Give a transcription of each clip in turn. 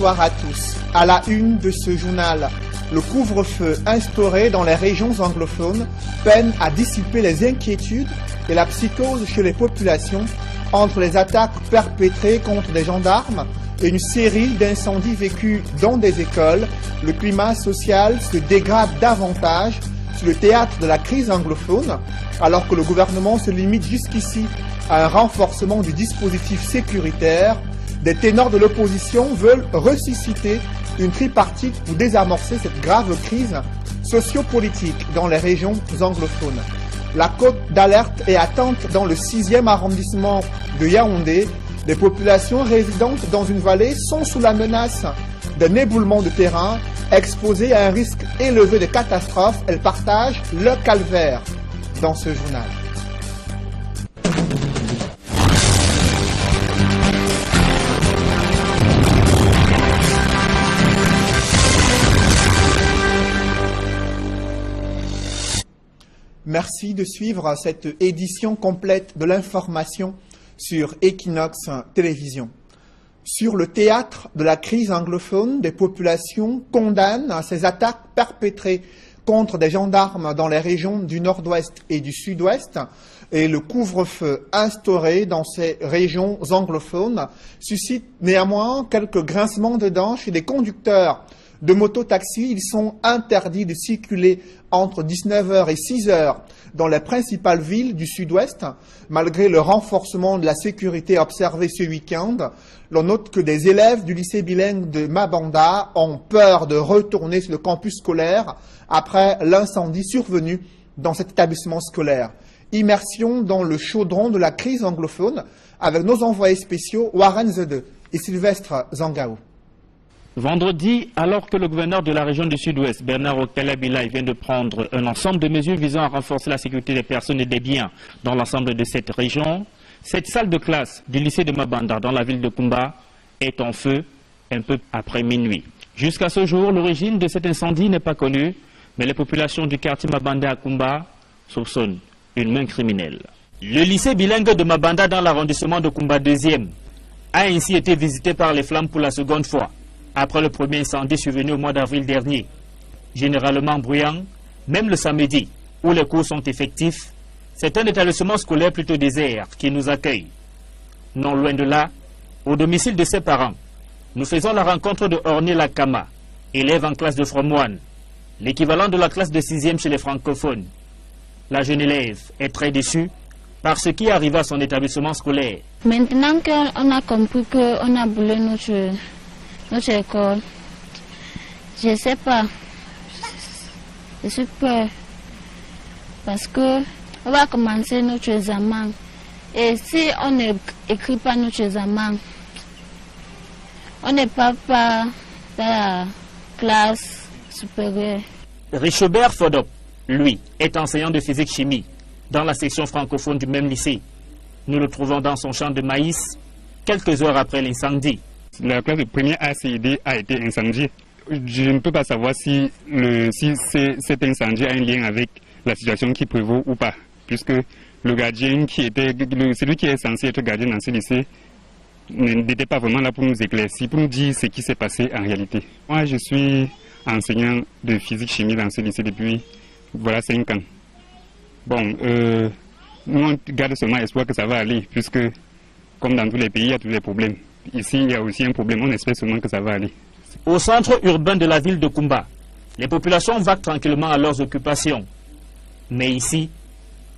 bonsoir à tous. À la une de ce journal, le couvre-feu instauré dans les régions anglophones peine à dissiper les inquiétudes et la psychose chez les populations entre les attaques perpétrées contre des gendarmes et une série d'incendies vécus dans des écoles. Le climat social se dégrade davantage sur le théâtre de la crise anglophone, alors que le gouvernement se limite jusqu'ici à un renforcement du dispositif sécuritaire. Des ténors de l'opposition veulent ressusciter une tripartite pour désamorcer cette grave crise sociopolitique dans les régions anglophones. La cote d'alerte est atteinte dans le 6e arrondissement de Yaoundé. Les populations résidentes dans une vallée sont sous la menace d'un éboulement de terrain. Exposées à un risque élevé de catastrophe, elles partagent leur calvaire dans ce journal. Merci de suivre cette édition complète de l'information sur Equinox Télévision. Sur le théâtre de la crise anglophone, des populations condamnent ces attaques perpétrées contre des gendarmes dans les régions du nord-ouest et du sud-ouest, et le couvre-feu instauré dans ces régions anglophones suscite néanmoins quelques grincements de dents chez des conducteurs de mototaxis. Ils sont interdits de circuler entre 19h et 6h dans les principales villes du sud-ouest, malgré le renforcement de la sécurité observé ce week-end. L'on note que des élèves du lycée bilingue de Mabanda ont peur de retourner sur le campus scolaire après l'incendie survenu dans cet établissement scolaire. Immersion dans le chaudron de la crise anglophone avec nos envoyés spéciaux Warren Zede et Sylvestre Zangao. Vendredi, alors que le gouverneur de la région du Sud-Ouest, Bernard Okalabilai, vient de prendre un ensemble de mesures visant à renforcer la sécurité des personnes et des biens dans l'ensemble de cette région, cette salle de classe du lycée de Mabanda dans la ville de Kumba est en feu un peu après minuit. Jusqu'à ce jour, l'origine de cet incendie n'est pas connue, mais les populations du quartier Mabanda à Kumba soupçonnent une main criminelle. Le lycée bilingue de Mabanda dans l'arrondissement de Kumba 2e a ainsi été visité par les flammes pour la seconde fois, après le premier incendie survenu au mois d'avril dernier. Généralement bruyant, même le samedi, où les cours sont effectifs, c'est un établissement scolaire plutôt désert qui nous accueille. Non loin de là, au domicile de ses parents, nous faisons la rencontre de Orné Lakama, élève en classe de From 1, l'équivalent de la classe de 6e chez les francophones. La jeune élève est très déçue par ce qui arrive à son établissement scolaire. Maintenant qu'on a compris qu'on a brûlé notre école, je ne sais pas, je suis peur parce que on va commencer notre examen et si on n'écrit pas notre examen, on n'est pas dans la classe supérieure. Richobert Fodop, lui, est enseignant de physique-chimie dans la section francophone du même lycée. Nous le trouvons dans son champ de maïs quelques heures après l'incendie. La classe de première ACD a été incendiée. Je ne peux pas savoir si cet incendie a un lien avec la situation qui prévaut ou pas, puisque le gardien celui qui est censé être gardien dans ce lycée n'était pas vraiment là pour nous éclaircir, pour nous dire ce qui s'est passé en réalité. Moi, je suis enseignant de physique-chimie dans ce lycée depuis 5 ans. Bon, nous on garde seulement espoir que ça va aller, puisque comme dans tous les pays, il y a tous les problèmes. Ici, il y a aussi un problème, on espère seulement que ça va aller. Au centre urbain de la ville de Kumba, les populations vaquent tranquillement à leurs occupations. Mais ici,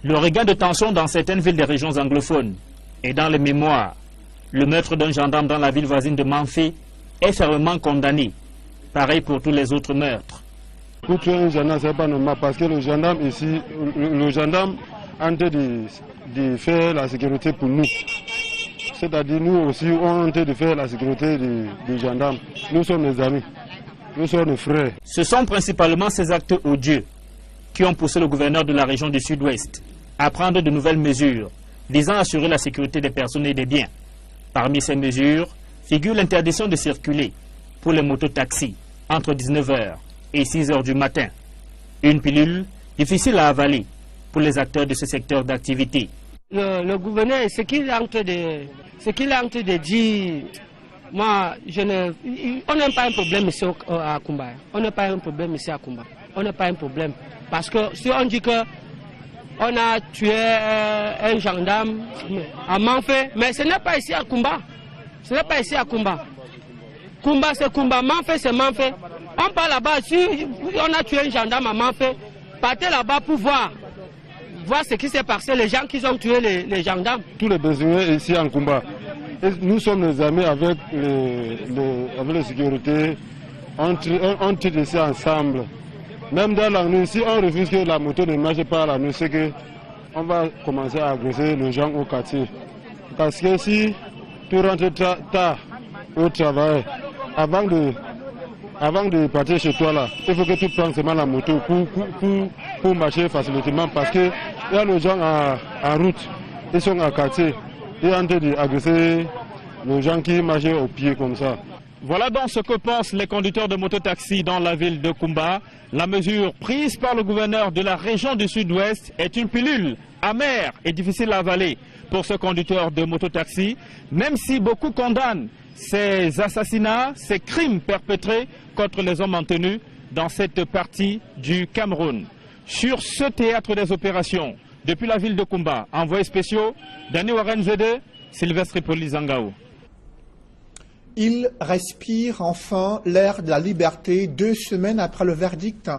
le regain de tension dans certaines villes des régions anglophones et dans les mémoires, le meurtre d'un gendarme dans la ville voisine de Manfé est fermement condamné. Pareil pour tous les autres meurtres. Pour tuer un gendarme, ce n'est pas normal parce que le gendarme ici, le gendarme a en train de faire la sécurité pour nous. C'est-à-dire nous aussi, on est en train de faire la sécurité des gendarmes. Nous sommes les amis, nous sommes les frères. Ce sont principalement ces actes odieux qui ont poussé le gouverneur de la région du Sud-Ouest à prendre de nouvelles mesures visant à assurer la sécurité des personnes et des biens. Parmi ces mesures figure l'interdiction de circuler pour les mototaxis entre 19h et 6h du matin. Une pilule difficile à avaler pour les acteurs de ce secteur d'activité. Le gouverneur, ce qu'il est en train de dire, Moi, on n'a pas un problème ici à Kumba. On n'a pas un problème ici à Kumba. On n'a pas un problème. Parce que si on dit que on a tué un gendarme à Manfé, mais ce n'est pas ici à Kumba. Ce n'est pas ici à Kumba. Kumba, c'est Kumba. Manfé, c'est Manfé. On part là-bas. Si on a tué un gendarme à Manfé, partez là-bas pour voir ce qui s'est passé, les gens qui ont tué les gendarmes. Tous les besoins ici en Kumba. Et nous sommes les amis avec les sécurités. On tire ici ensemble. Même dans la nuit, si on refuse que la moto ne marche pas la nuit, c'est qu'on va commencer à agresser les gens au quartier. Parce que si tu rentres tard au travail, avant de partir chez toi là, il faut que tu prennes seulement la moto pour marcher facilement. Parce qu'il y a les gens en route, ils sont à quartier, ils ont envie d'agresser les gens qui marchent au pied comme ça. Voilà donc ce que pensent les conducteurs de mototaxi dans la ville de Kumba. La mesure prise par le gouverneur de la région du Sud-Ouest est une pilule amère et difficile à avaler pour ce conducteur de mototaxi, même si beaucoup condamnent ces assassinats, ces crimes perpétrés contre les hommes en tenue dans cette partie du Cameroun. Sur ce théâtre des opérations, depuis la ville de Kumba, envoyés spéciaux, Dani Warren Zede, Sylvestre Polizangao. Il respire enfin l'air de la liberté 2 semaines après le verdict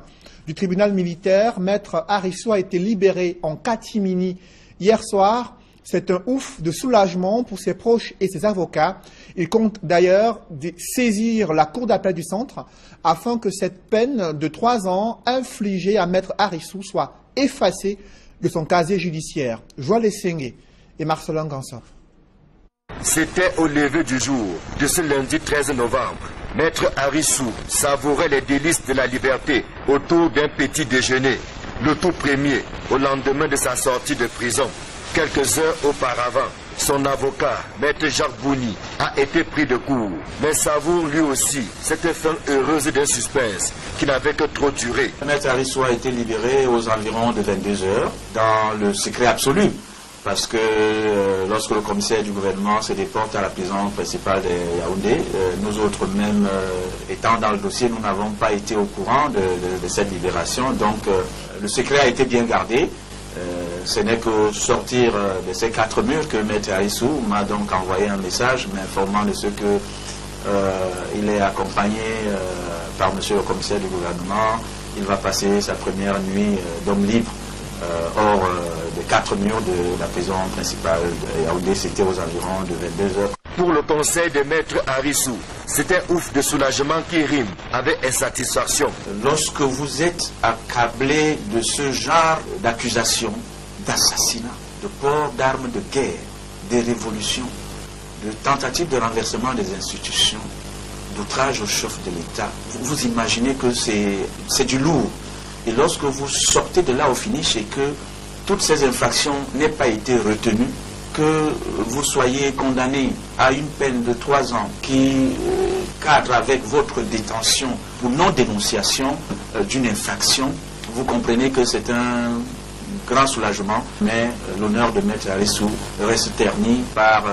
du tribunal militaire. Maître Arissou a été libéré en catimini hier soir. C'est un ouf de soulagement pour ses proches et ses avocats. Il compte d'ailleurs saisir la cour d'appel du centre afin que cette peine de 3 ans infligée à Maître Arissou soit effacée de son casier judiciaire. Joël Essengé et Marcelin Gansov. C'était au lever du jour de ce lundi 13 novembre. Maître Arissou savourait les délices de la liberté autour d'un petit déjeuner, le tout premier au lendemain de sa sortie de prison. Quelques heures auparavant, son avocat, Maître Jacques Bouni, a été pris de court, mais savoure lui aussi cette fin heureuse d'un suspense qui n'avait que trop duré. Maître Arissou a été libéré aux environs de 22 heures dans le secret absolu. Parce que lorsque le commissaire du gouvernement se déporte à la prison principale de Yaoundé, nous autres même étant dans le dossier, nous n'avons pas été au courant de cette libération. Donc le secret a été bien gardé. Ce n'est qu'au sortir de ces 4 murs que Maître Arissou m'a donc envoyé un message m'informant de ce que il est accompagné par monsieur le commissaire du gouvernement. Il va passer sa première nuit d'homme libre hors des 4 murs de la prison principale de Yaoundé. C'était aux environs de 22 heures. Pour le conseil de Maître Arissou, c'est un ouf de soulagement qui rime avec insatisfaction. Lorsque vous êtes accablé de ce genre d'accusations, d'assassinat, de port d'armes de guerre, de révolutions, de tentatives de renversement des institutions, d'outrage au chef de l'État, vous imaginez que c'est du lourd. Et lorsque vous sortez de là au finish et que toutes ces infractions n'aient pas été retenues, que vous soyez condamné à une peine de 3 ans qui cadre avec votre détention pour non-dénonciation d'une infraction, vous comprenez que c'est un grand soulagement, mais l'honneur de Maître Arissou reste terni par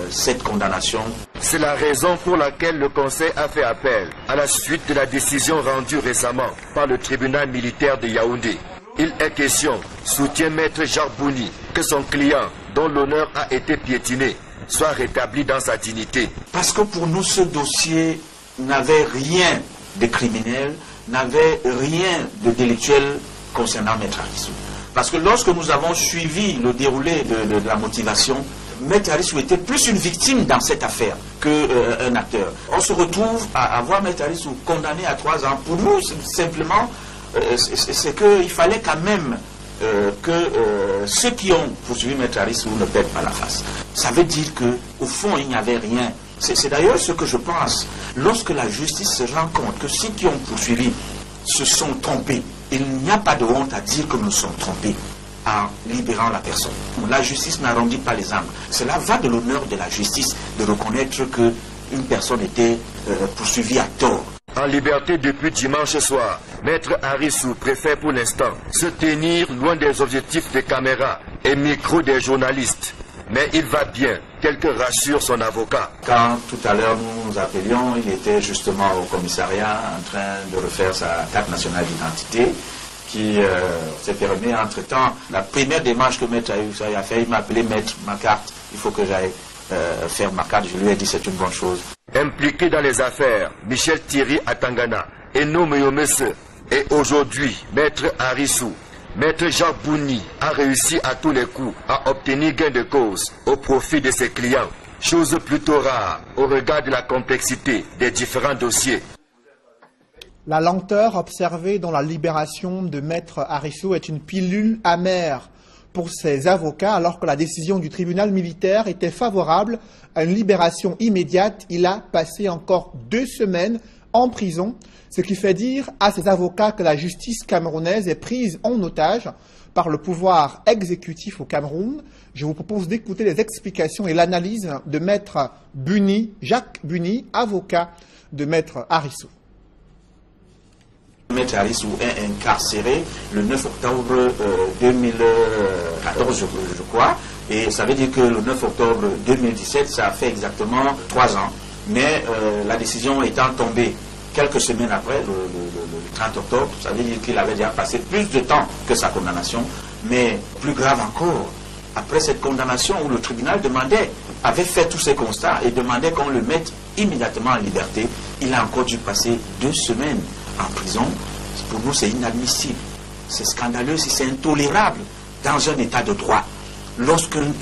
cette condamnation. C'est la raison pour laquelle le Conseil a fait appel à la suite de la décision rendue récemment par le tribunal militaire de Yaoundé. Il est question, soutient Maître Jacques Bouni, que son client, dont l'honneur a été piétiné, soit rétabli dans sa dignité. Parce que pour nous, ce dossier n'avait rien de criminel, n'avait rien de délictuel concernant Maître Arissou. Parce que lorsque nous avons suivi le déroulé de la motivation, Maître Arissou était plus une victime dans cette affaire qu'un acteur. On se retrouve à voir Maître Arissou condamné à 3 ans. Pour nous, simplement, c'est qu'il fallait quand même que ceux qui ont poursuivi Maître Arissou ne perdent pas la face. Ça veut dire qu'au fond, il n'y avait rien. C'est d'ailleurs ce que je pense. Lorsque la justice se rend compte que ceux qui ont poursuivi se sont trompés, il n'y a pas de honte à dire que nous sommes trompés en libérant la personne. La justice n'arrondit pas les âmes. Cela va de l'honneur de la justice de reconnaître qu'une personne était poursuivie à tort. En liberté depuis dimanche soir, Maître Arissou préfère pour l'instant se tenir loin des objectifs des caméras et micros des journalistes. Mais il va bien tel que rassure son avocat. Quand tout à l'heure nous appelions, il était justement au commissariat en train de refaire sa carte nationale d'identité qui s'est permis entre-temps. La première démarche que Maître Ayoussaï a fait, il m'a appelé Maître, ma carte, il faut que j'aille faire ma carte. Je lui ai dit c'est une bonne chose. Impliqué dans les affaires, Michel Thierry Atangana et Nomeyomese et aujourd'hui Maître Arissou. Maître Jacques Bouni a réussi à tous les coups à obtenir gain de cause au profit de ses clients, chose plutôt rare au regard de la complexité des différents dossiers. La lenteur observée dans la libération de Maître Arissou est une pilule amère pour ses avocats, alors que la décision du tribunal militaire était favorable à une libération immédiate. Il a passé encore 2 semaines en prison, ce qui fait dire à ses avocats que la justice camerounaise est prise en otage par le pouvoir exécutif au Cameroun. Je vous propose d'écouter les explications et l'analyse de Maître Bouni, Jacques Bouni, avocat de Maître Arissou. Maître Arissou est incarcéré le 9 octobre 2014, je crois, et ça veut dire que le 9 octobre 2017, ça a fait exactement 3 ans. Mais la décision étant tombée quelques semaines après, le 30 octobre, ça veut dire qu'il avait déjà passé plus de temps que sa condamnation. Mais plus grave encore, après cette condamnation où le tribunal avait fait tous ces constats et demandait qu'on le mette immédiatement en liberté, il a encore dû passer 2 semaines en prison. Pour nous, c'est inadmissible, c'est scandaleux, c'est intolérable dans un état de droit. Lorsqu'une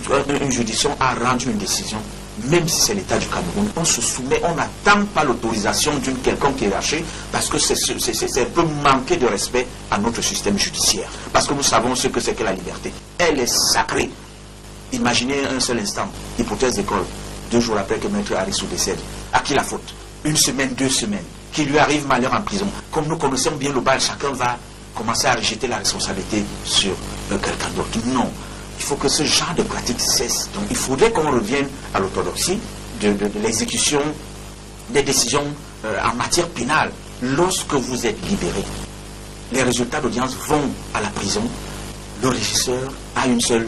juridiction a rendu une décision, même si c'est l'État du Cameroun, on se soumet, on n'attend pas l'autorisation d'une quelconque hiérarchie parce que c'est un peu manquer de respect à notre système judiciaire. Parce que nous savons ce que c'est que la liberté. Elle est sacrée. Imaginez un seul instant, hypothèse d'école, 2 jours après que Maître Arissou décède. À qui la faute? 1 semaine, 2 semaines, qu'il lui arrive malheur en prison. Comme nous connaissons bien le bal, chacun va commencer à rejeter la responsabilité sur quelqu'un d'autre. Non. Il faut que ce genre de pratique cesse. Donc il faudrait qu'on revienne à l'orthodoxie de l'exécution des décisions en matière pénale. Lorsque vous êtes libéré, les résultats d'audience vont à la prison. Le régisseur a une seule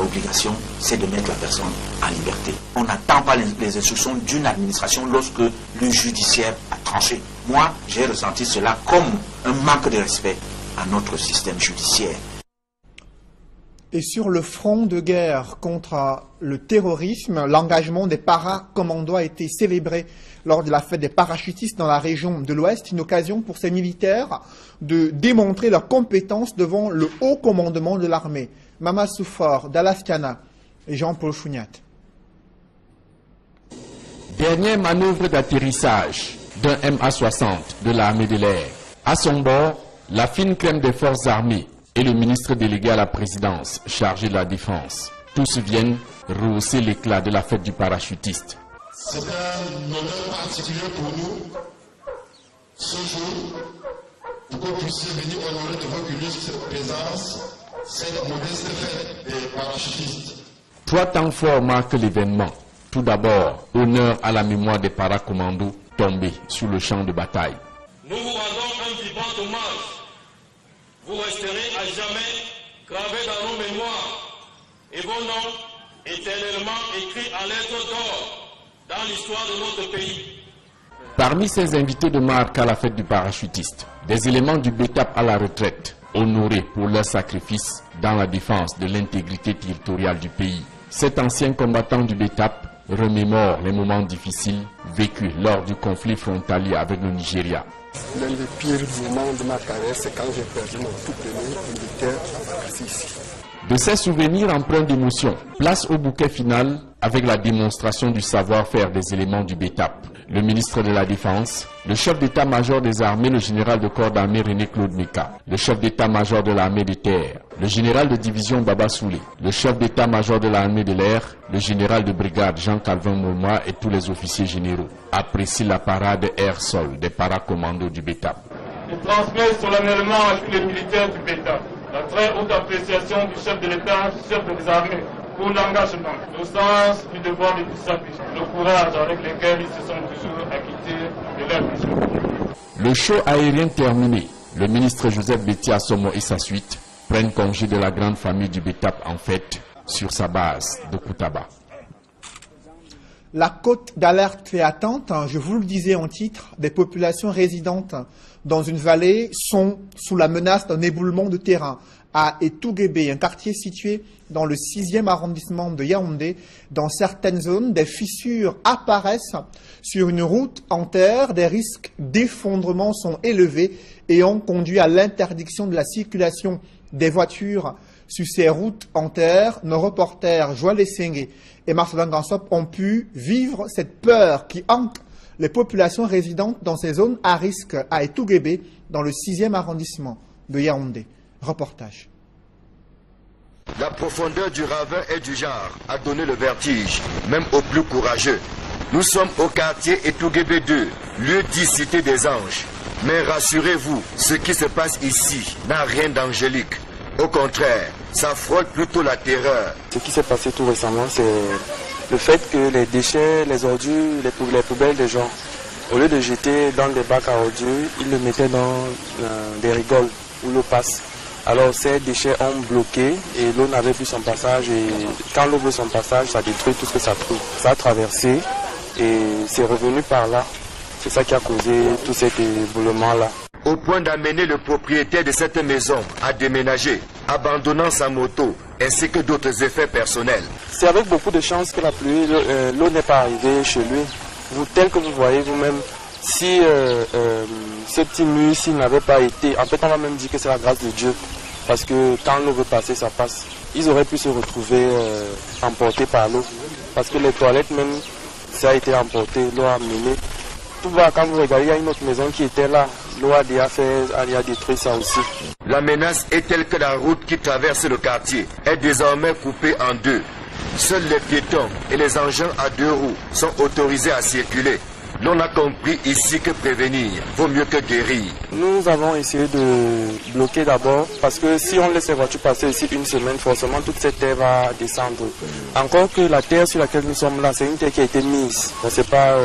obligation, c'est de mettre la personne en liberté. On n'attend pas les instructions d'une administration lorsque le judiciaire a tranché. Moi, j'ai ressenti cela comme un manque de respect à notre système judiciaire. Et sur le front de guerre contre le terrorisme, l'engagement des paracommandos a été célébré lors de la fête des parachutistes dans la région de l'Ouest, une occasion pour ces militaires de démontrer leurs compétences devant le haut commandement de l'armée. Mama Soufor, Dalastiana et Jean-Paul Chouniat. Dernière manœuvre d'atterrissage d'un MA-60 de l'armée de l'air. À son bord, la fine crème des forces armées et le ministre délégué à la présidence chargé de la défense. Tous viennent rehausser l'éclat de la fête du parachutiste. C'est un honneur particulier pour nous, ce jour, pour que vous puissiez venir honorer de votre illustre présence cette modeste fête des parachutistes. 3 temps forts marquent l'événement. Tout d'abord, honneur à la mémoire des paracommandos tombés sur le champ de bataille. Nous vous rendons un vibrant hommage. Vous resterez à jamais gravés dans nos mémoires et vos noms éternellement écrits en lettres d'or dans l'histoire de notre pays. Parmi ces invités de marque à la fête du parachutiste, des éléments du BETAP à la retraite, honorés pour leur sacrifice dans la défense de l'intégrité territoriale du pays. Cet ancien combattant du BETAP remémore les moments difficiles vécus lors du conflit frontalier avec le Nigeria. L'un des pires moments de ma carrière, c'est quand j'ai perdu mon tout premier militaire ici. De ces souvenirs empreints d'émotion, place au bouquet final avec la démonstration du savoir-faire des éléments du BETAP. Le ministre de la Défense, le chef d'état-major des armées, le général de corps d'armée René-Claude Meka, le chef d'état-major de l'armée de terre, le général de division Baba Soulé, le chef d'état-major de l'armée de l'air, le général de brigade Jean-Calvin Mouma et tous les officiers généraux apprécient la parade air-sol des paracommandos du BETAP. Je transmets solennellement à tous les militaires du BETAP la très haute appréciation du chef de l'État, chef des armées, pour l'engagement, le sens du devoir de sacrifice, le courage avec lequel ils se sont toujours acquittés de leur mission. Le show aérien terminé, le ministre Joseph Bétia Somo et sa suite prennent congé de la grande famille du BETAP en fête sur sa base de Koutaba. La cote d'alerte et attente, je vous le disais en titre, des populations résidentes dans une vallée sont sous la menace d'un éboulement de terrain. À Etouguébé, un quartier situé dans le 6e arrondissement de Yaoundé, dans certaines zones, des fissures apparaissent sur une route en terre, des risques d'effondrement sont élevés et ont conduit à l'interdiction de la circulation des voitures sur ces routes en terre. Nos reporters Joël Essengue et Marcelin Gansop ont pu vivre cette peur qui hante les populations résidentes dans ces zones à risque à Etouguébé, dans le 6e arrondissement de Yaoundé. Reportage. La profondeur du ravin et du genre a donné le vertige, même aux plus courageux. Nous sommes au quartier Etouguébé 2, lieu dit Cité des Anges. Mais rassurez-vous, ce qui se passe ici n'a rien d'angélique. Au contraire, ça frôle plutôt la terreur. Ce qui s'est passé tout récemment, c'est le fait que les déchets, les ordures, les poubelles des gens, au lieu de jeter dans des bacs à ordures, ils le mettaient dans des rigoles où l'eau passe. Alors ces déchets ont bloqué et l'eau n'avait plus son passage. Et quand l'eau veut son passage, ça détruit tout ce que ça trouve. Ça a traversé et c'est revenu par là. C'est ça qui a causé tout cet éboulement-là. Au point d'amener le propriétaire de cette maison à déménager, abandonnant sa moto, ainsi que d'autres effets personnels. C'est avec beaucoup de chance que la pluie, l'eau n'est pas arrivée chez lui. Tel que vous voyez vous-même, si ce petit mur ici n'avait pas été, en fait on va même dire que c'est la grâce de Dieu. Parce que quand l'eau veut passer, ça passe. Ils auraient pu se retrouver emportés par l'eau. Parce que les toilettes même, ça a été emporté, l'eau a mené. Tout va, quand vous regardez, il y a une autre maison qui était là. L'eau a détruit ça aussi. La menace est telle que la route qui traverse le quartier est désormais coupée en deux. Seuls les piétons et les engins à 2 roues sont autorisés à circuler. L'on a compris ici que prévenir vaut mieux que guérir. Nous avons essayé de bloquer d'abord parce que si on laisse les voitures passer ici une semaine, forcément toute cette terre va descendre. Encore que la terre sur laquelle nous sommes là, c'est une terre qui a été mise. Ce n'est pas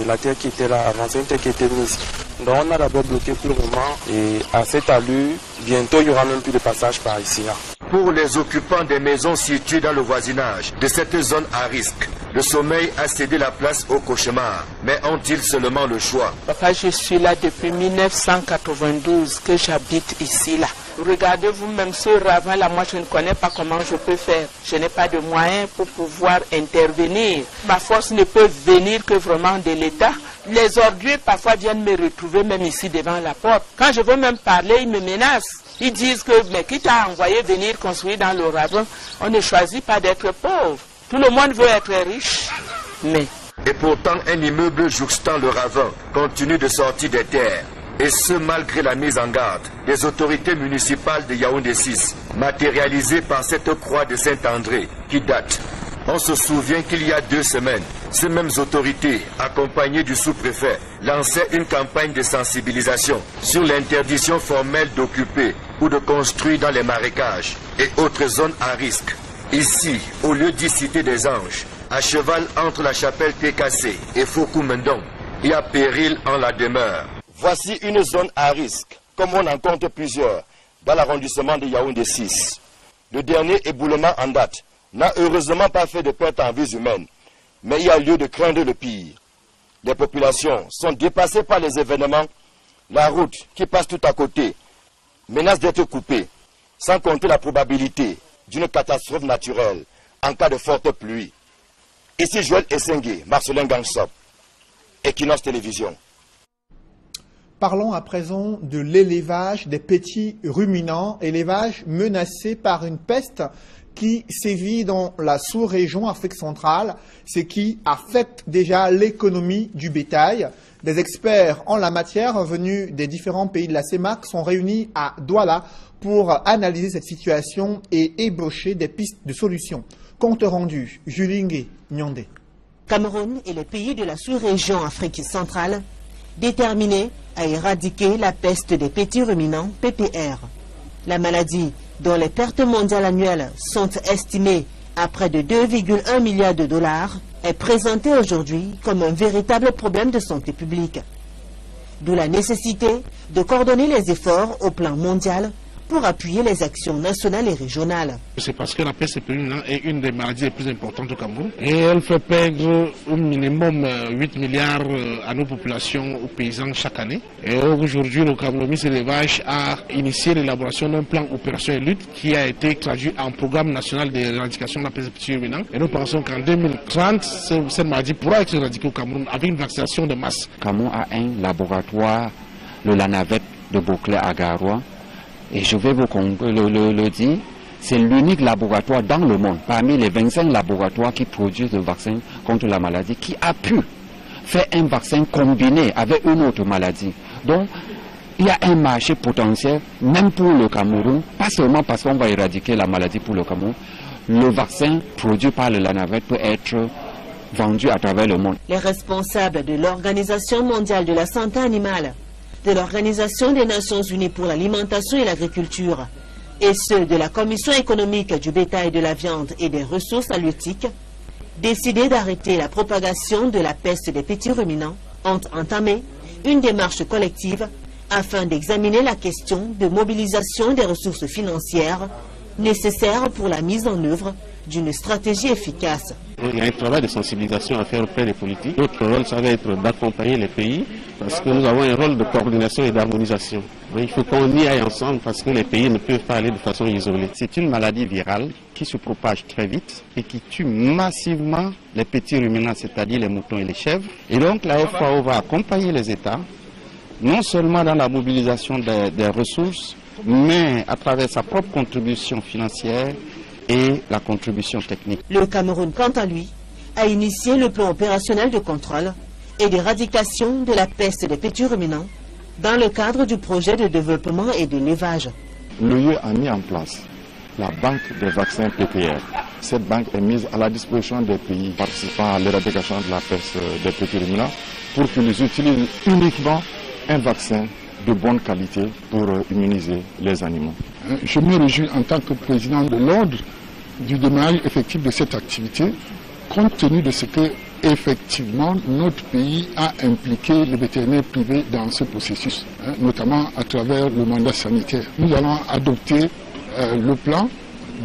la terre qui était là avant, c'est une terre qui a été mise. Donc on a d'abord bloqué pour le moment et à cette allure, bientôt il n'y aura même plus de passage par ici. Là. Pour les occupants des maisons situées dans le voisinage de cette zone à risque, le sommeil a cédé la place au cauchemar. Mais ont-ils seulement le choix? Papa, je suis là depuis 1992 que j'habite ici là. Regardez vous-même ce ravin là, moi je ne connais pas comment je peux faire. Je n'ai pas de moyens pour pouvoir intervenir. Ma force ne peut venir que vraiment de l'État. Les ordures parfois viennent me retrouver même ici devant la porte. Quand je veux même parler, ils me menacent. Ils disent que, mais qui t'a envoyé venir construire dans le ravin? On ne choisit pas d'être pauvre. Tout le monde veut être riche, mais... Et pourtant, un immeuble jouxtant le ravin continue de sortir des terres. Et ce, malgré la mise en garde des autorités municipales de Yaoundé 6, matérialisée par cette croix de Saint-André qui date. On se souvient qu'il y a 2 semaines, ces mêmes autorités, accompagnées du sous-préfet, lançaient une campagne de sensibilisation sur l'interdiction formelle d'occuper ou de construire dans les marécages et autres zones à risque. Ici, au lieu dit Cité des Anges, à cheval entre la chapelle TKC et Foucault-Mendon, et à péril en la demeure. Voici une zone à risque, comme on en compte plusieurs, dans l'arrondissement de Yaoundé 6. Le dernier éboulement en date n'a heureusement pas fait de perte en vies humaines, mais il y a lieu de craindre le pire. Les populations sont dépassées par les événements. La route qui passe tout à côté menace d'être coupée, sans compter la probabilité d'une catastrophe naturelle en cas de forte pluie. Ici Joël Essengue, Marcelin Gansop, Equinox Télévision. Parlons à présent de l'élevage des petits ruminants, élevage menacé par une peste qui sévit dans la sous-région Afrique centrale, ce qui affecte déjà l'économie du bétail. Des experts en la matière venus des différents pays de la CEMAC sont réunis à Douala pour analyser cette situation et ébaucher des pistes de solutions. Compte rendu, Julingue Nyondé. Cameroun et les pays de la sous-région Afrique centrale déterminés à éradiquer la peste des petits ruminants PPR. La maladie, dont les pertes mondiales annuelles sont estimées à près de 2,1 milliards de dollars, est présentée aujourd'hui comme un véritable problème de santé publique. D'où la nécessité de coordonner les efforts au plan mondial pour appuyer les actions nationales et régionales. C'est parce que la peste périurminale est une des maladies les plus importantes au Cameroun et elle fait perdre au minimum 8 milliards à nos populations, aux paysans chaque année. Et aujourd'hui, le Cameroun, ministre de l'élevage, a initié l'élaboration d'un plan opération et lutte qui a été traduit en programme national d'éradication de la peste périurminale. Et nous pensons qu'en 2030, cette maladie pourra être éradiquée au Cameroun avec une vaccination de masse. Le Cameroun a un laboratoire, la navette de Beauclerc à Garoua. Et je vais vous le dire, c'est l'unique laboratoire dans le monde, parmi les 25 laboratoires qui produisent le vaccin contre la maladie, qui a pu faire un vaccin combiné avec une autre maladie. Donc, il y a un marché potentiel, même pour le Cameroun, pas seulement parce qu'on va éradiquer la maladie pour le Cameroun. Le vaccin produit par le Lanavet peut être vendu à travers le monde. Les responsables de l'Organisation mondiale de la santé animale, de l'Organisation des Nations Unies pour l'alimentation et l'agriculture et ceux de la Commission économique du bétail, de la viande et des ressources halieutiques, décidé d'arrêter la propagation de la peste des petits ruminants, ont entamé une démarche collective afin d'examiner la question de mobilisation des ressources financières nécessaires pour la mise en œuvre d'une stratégie efficace. Il y a un travail de sensibilisation à faire auprès des politiques. Notre rôle, ça va être d'accompagner les pays parce que nous avons un rôle de coordination et d'harmonisation. Il faut qu'on y aille ensemble parce que les pays ne peuvent pas aller de façon isolée. C'est une maladie virale qui se propage très vite et qui tue massivement les petits ruminants, c'est-à-dire les moutons et les chèvres. Et donc la FAO va accompagner les États, non seulement dans la mobilisation des ressources, mais à travers sa propre contribution financière et la contribution technique. Le Cameroun, quant à lui, a initié le plan opérationnel de contrôle et d'éradication de la peste des petits ruminants dans le cadre du projet de développement et de l'élevage. L'UE a mis en place la banque des vaccins PPR. Cette banque est mise à la disposition des pays participant à l'éradication de la peste des petits ruminants pour qu'ils utilisent uniquement un vaccin de bonne qualité pour immuniser les animaux. Je me réjouis en tant que président de l'ordre du démarrage effectif de cette activité, compte tenu de ce que effectivement notre pays a impliqué les vétérinaires privés dans ce processus, notamment à travers le mandat sanitaire. Nous allons adopter le plan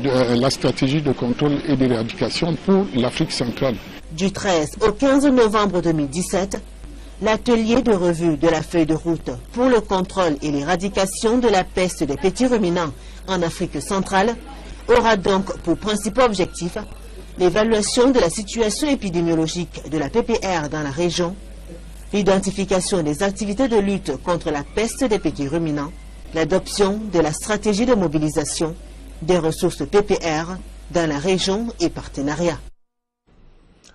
de la stratégie de contrôle et d'éradication pour l'Afrique centrale. Du 13 au 15 novembre 2017, l'atelier de revue de la feuille de route pour le contrôle et l'éradication de la peste des petits ruminants en Afrique centrale aura donc pour principal objectif l'évaluation de la situation épidémiologique de la PPR dans la région, l'identification des activités de lutte contre la peste des petits ruminants, l'adoption de la stratégie de mobilisation des ressources PPR dans la région et partenariat.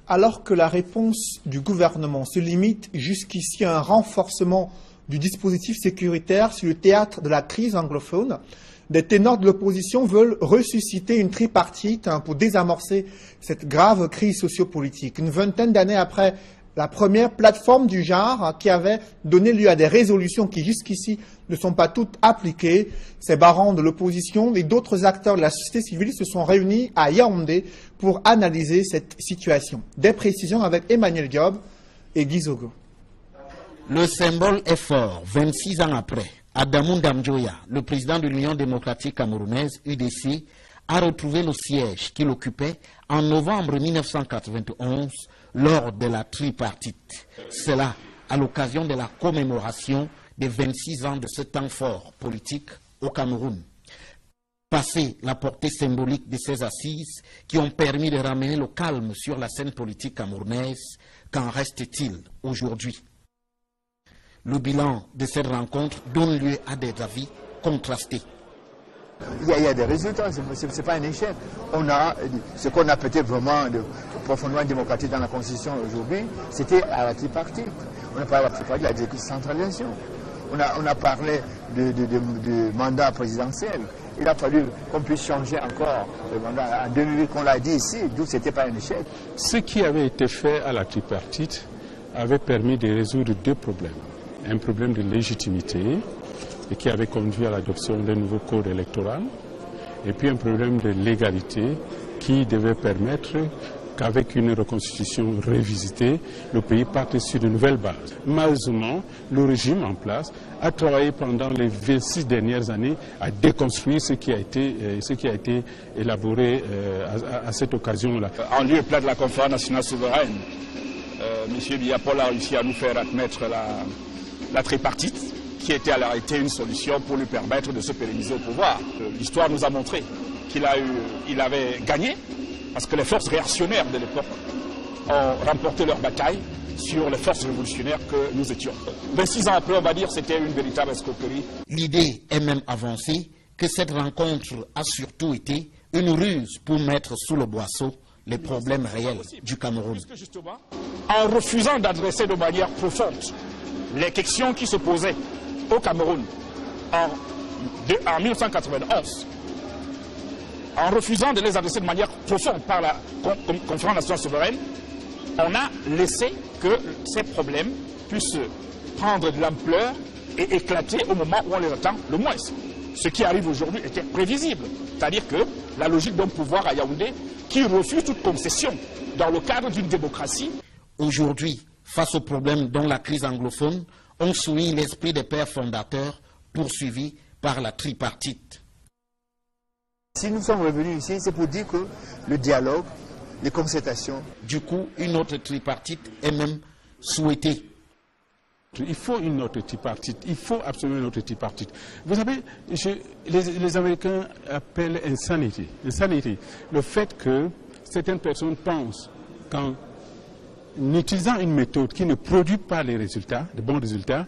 Alors que la réponse du gouvernement se limite jusqu'ici à un renforcement du dispositif sécuritaire sur le théâtre de la crise anglophone, des ténors de l'opposition veulent ressusciter une tripartite pour désamorcer cette grave crise sociopolitique. Une vingtaine d'années après la première plateforme du genre qui avait donné lieu à des résolutions qui jusqu'ici ne sont pas toutes appliquées, ces barons de l'opposition et d'autres acteurs de la société civile se sont réunis à Yaoundé pour analyser cette situation. Des précisions avec Emmanuel Diop et Guy Zogo. Le symbole est fort, 26 ans après. Adamou Damdjoya, le président de l'Union démocratique camerounaise, UDC, a retrouvé le siège qu'il occupait en novembre 1991 lors de la tripartite. Cela à l'occasion de la commémoration des 26 ans de ce temps fort politique au Cameroun. Passé la portée symbolique de ces assises qui ont permis de ramener le calme sur la scène politique camerounaise, qu'en reste-t-il aujourd'hui? Le bilan de cette rencontre donne lieu à des avis contrastés. Il y a des résultats, ce n'est pas un échec. On a ce qu'on a peut-être vraiment de profondément démocratique dans la Constitution aujourd'hui, c'était à la tripartite. On a parlé de la tripartite, la décentralisation. On a parlé de mandat présidentiel. Il a fallu qu'on puisse changer encore le mandat. En 2008, qu'on l'a dit ici, d'où ce n'était pas un échec. Ce qui avait été fait à la tripartite avait permis de résoudre deux problèmes. Un problème de légitimité et qui avait conduit à l'adoption d'un nouveau code électoral, et puis un problème de légalité qui devait permettre qu'avec une reconstitution revisitée, le pays parte sur de nouvelles bases. Malheureusement, le régime en place a travaillé pendant les 26 dernières années à déconstruire ce qui a été élaboré à cette occasion-là. En lieu et place de la conférence nationale souveraine, M. Biya Paul a réussi à nous faire admettre la tripartite, qui était à la réalité une solution pour lui permettre de se pérenniser au pouvoir. L'histoire nous a montré qu'il avait gagné, parce que les forces réactionnaires de l'époque ont remporté leur bataille sur les forces révolutionnaires que nous étions. 26 ans après, on va dire que c'était une véritable escroquerie. L'idée est même avancée que cette rencontre a surtout été une ruse pour mettre sous le boisseau les problèmes réels du Cameroun. En refusant d'adresser de manière profonde les questions qui se posaient au Cameroun en 1991, en refusant de les adresser de manière profonde par la conférence nationale souveraine, on a laissé que ces problèmes puissent prendre de l'ampleur et éclater au moment où on les attend le moins. Ce qui arrive aujourd'hui était prévisible, c'est-à-dire que la logique d'un pouvoir à Yaoundé qui refuse toute concession dans le cadre d'une démocratie. Aujourd'hui, face aux problèmes dont la crise anglophone, on souligne l'esprit des pères fondateurs poursuivis par la tripartite. Si nous sommes revenus ici, c'est pour dire que le dialogue, les concertations... Du coup, une autre tripartite est même souhaitée. Il faut une autre tripartite, il faut absolument une autre tripartite. Vous savez, les Américains appellent insanity. Le fait que certaines personnes pensent qu'en utilisant une méthode qui ne produit pas les résultats, de bons résultats,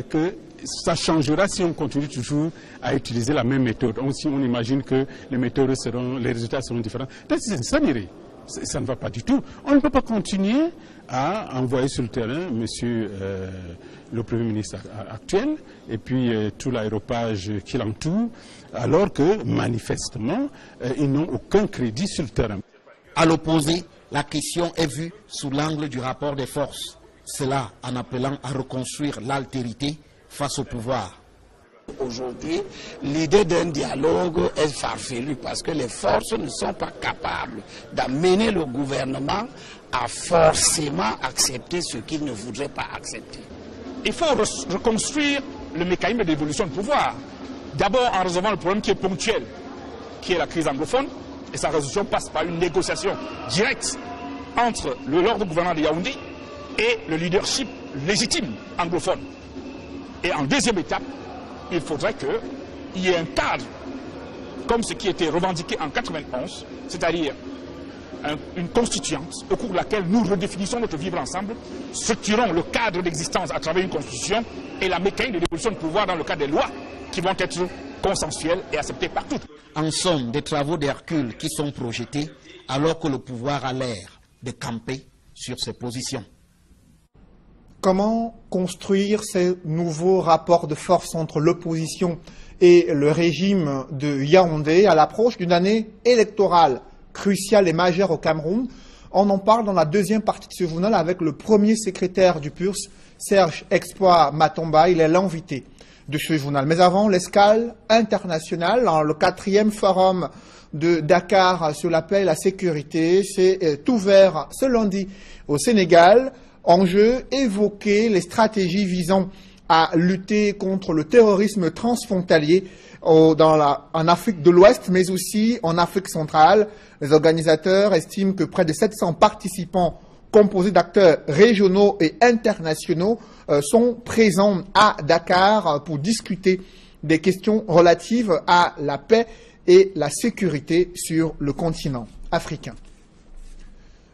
que ça changera si on continue toujours à utiliser la même méthode. Si on imagine que les résultats seront différents. C'est insanity. Ça ne va pas du tout. On ne peut pas continuer à envoyer sur le terrain le Premier ministre actuel et puis tout l'aéropage qui l'entoure, alors que manifestement, ils n'ont aucun crédit sur le terrain. À l'opposé, la question est vue sous l'angle du rapport des forces. Cela en appelant à reconstruire l'altérité face au pouvoir. Aujourd'hui, l'idée d'un dialogue est farfelue parce que les forces ne sont pas capables d'amener le gouvernement à forcément accepter ce qu'il ne voudrait pas accepter. Il faut reconstruire le mécanisme d'évolution de pouvoir. D'abord en résolvant le problème qui est ponctuel, qui est la crise anglophone, et sa résolution passe par une négociation directe entre l'ordre gouvernement de Yaoundé et le leadership légitime anglophone. Et en deuxième étape, il faudrait qu'il y ait un cadre, comme ce qui était revendiqué en 1991, c'est-à-dire une constituante au cours de laquelle nous redéfinissons notre vivre ensemble, structurons le cadre d'existence à travers une constitution et la mécanique de l'évolution de pouvoir dans le cadre des lois qui vont être consensuelles et acceptées par toutes. En somme, des travaux d'Hercule qui sont projetés alors que le pouvoir a l'air de camper sur ses positions. Comment construire ces nouveaux rapports de force entre l'opposition et le régime de Yaoundé à l'approche d'une année électorale cruciale et majeure au Cameroun? On en parle dans la deuxième partie de ce journal avec le premier secrétaire du PURS, Serge Espoir Matomba. Il est l'invité de ce journal. Mais avant, l'escale internationale, le 4e forum de Dakar sur la paix et la sécurité, s'est ouvert ce lundi au Sénégal. Enjeu, évoquer les stratégies visant à lutter contre le terrorisme transfrontalier en Afrique de l'Ouest, mais aussi en Afrique centrale. Les organisateurs estiment que près de 700 participants composés d'acteurs régionaux et internationaux sont présents à Dakar pour discuter des questions relatives à la paix et la sécurité sur le continent africain.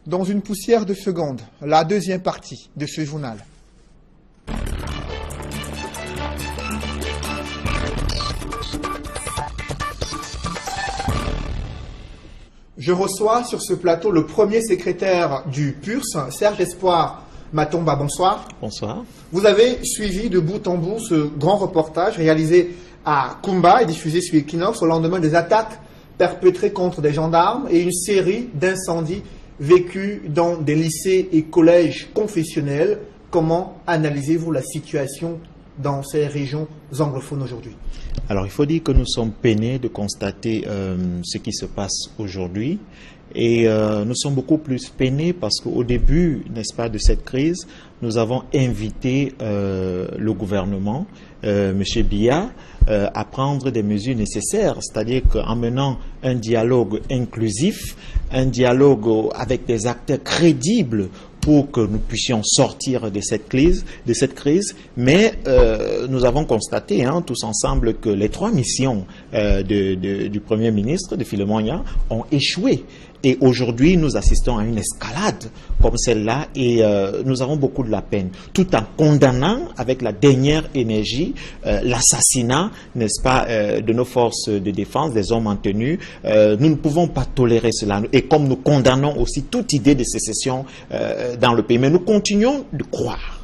Dans une poussière de secondes, la deuxième partie de ce journal. Je reçois sur ce plateau le premier secrétaire du PURS, Serge Espoir Matomba. Bonsoir. Bonsoir. Vous avez suivi de bout en bout ce grand reportage réalisé à Kumba et diffusé sur Equinox au lendemain des attaques perpétrées contre des gendarmes et une série d'incendies vécus dans des lycées et collèges confessionnels. Comment analysez-vous la situation dans ces régions anglophones aujourd'hui? Alors, il faut dire que nous sommes peinés de constater ce qui se passe aujourd'hui. Et nous sommes beaucoup plus peinés parce qu'au début, n'est-ce pas, de cette crise, nous avons invité le gouvernement, M. Biya, à prendre des mesures nécessaires, c'est-à-dire qu'en menant un dialogue inclusif, un dialogue avec des acteurs crédibles pour que nous puissions sortir de cette crise, mais nous avons constaté tous ensemble que les 3 missions du Premier ministre, de Philemon Nya, ont échoué. Et aujourd'hui, nous assistons à une escalade comme celle-là et nous avons beaucoup de la peine, tout en condamnant avec la dernière énergie l'assassinat, n'est-ce pas, de nos forces de défense, des hommes en tenue. Nous ne pouvons pas tolérer cela. Et comme nous condamnons aussi toute idée de sécession dans le pays, mais nous continuons de croire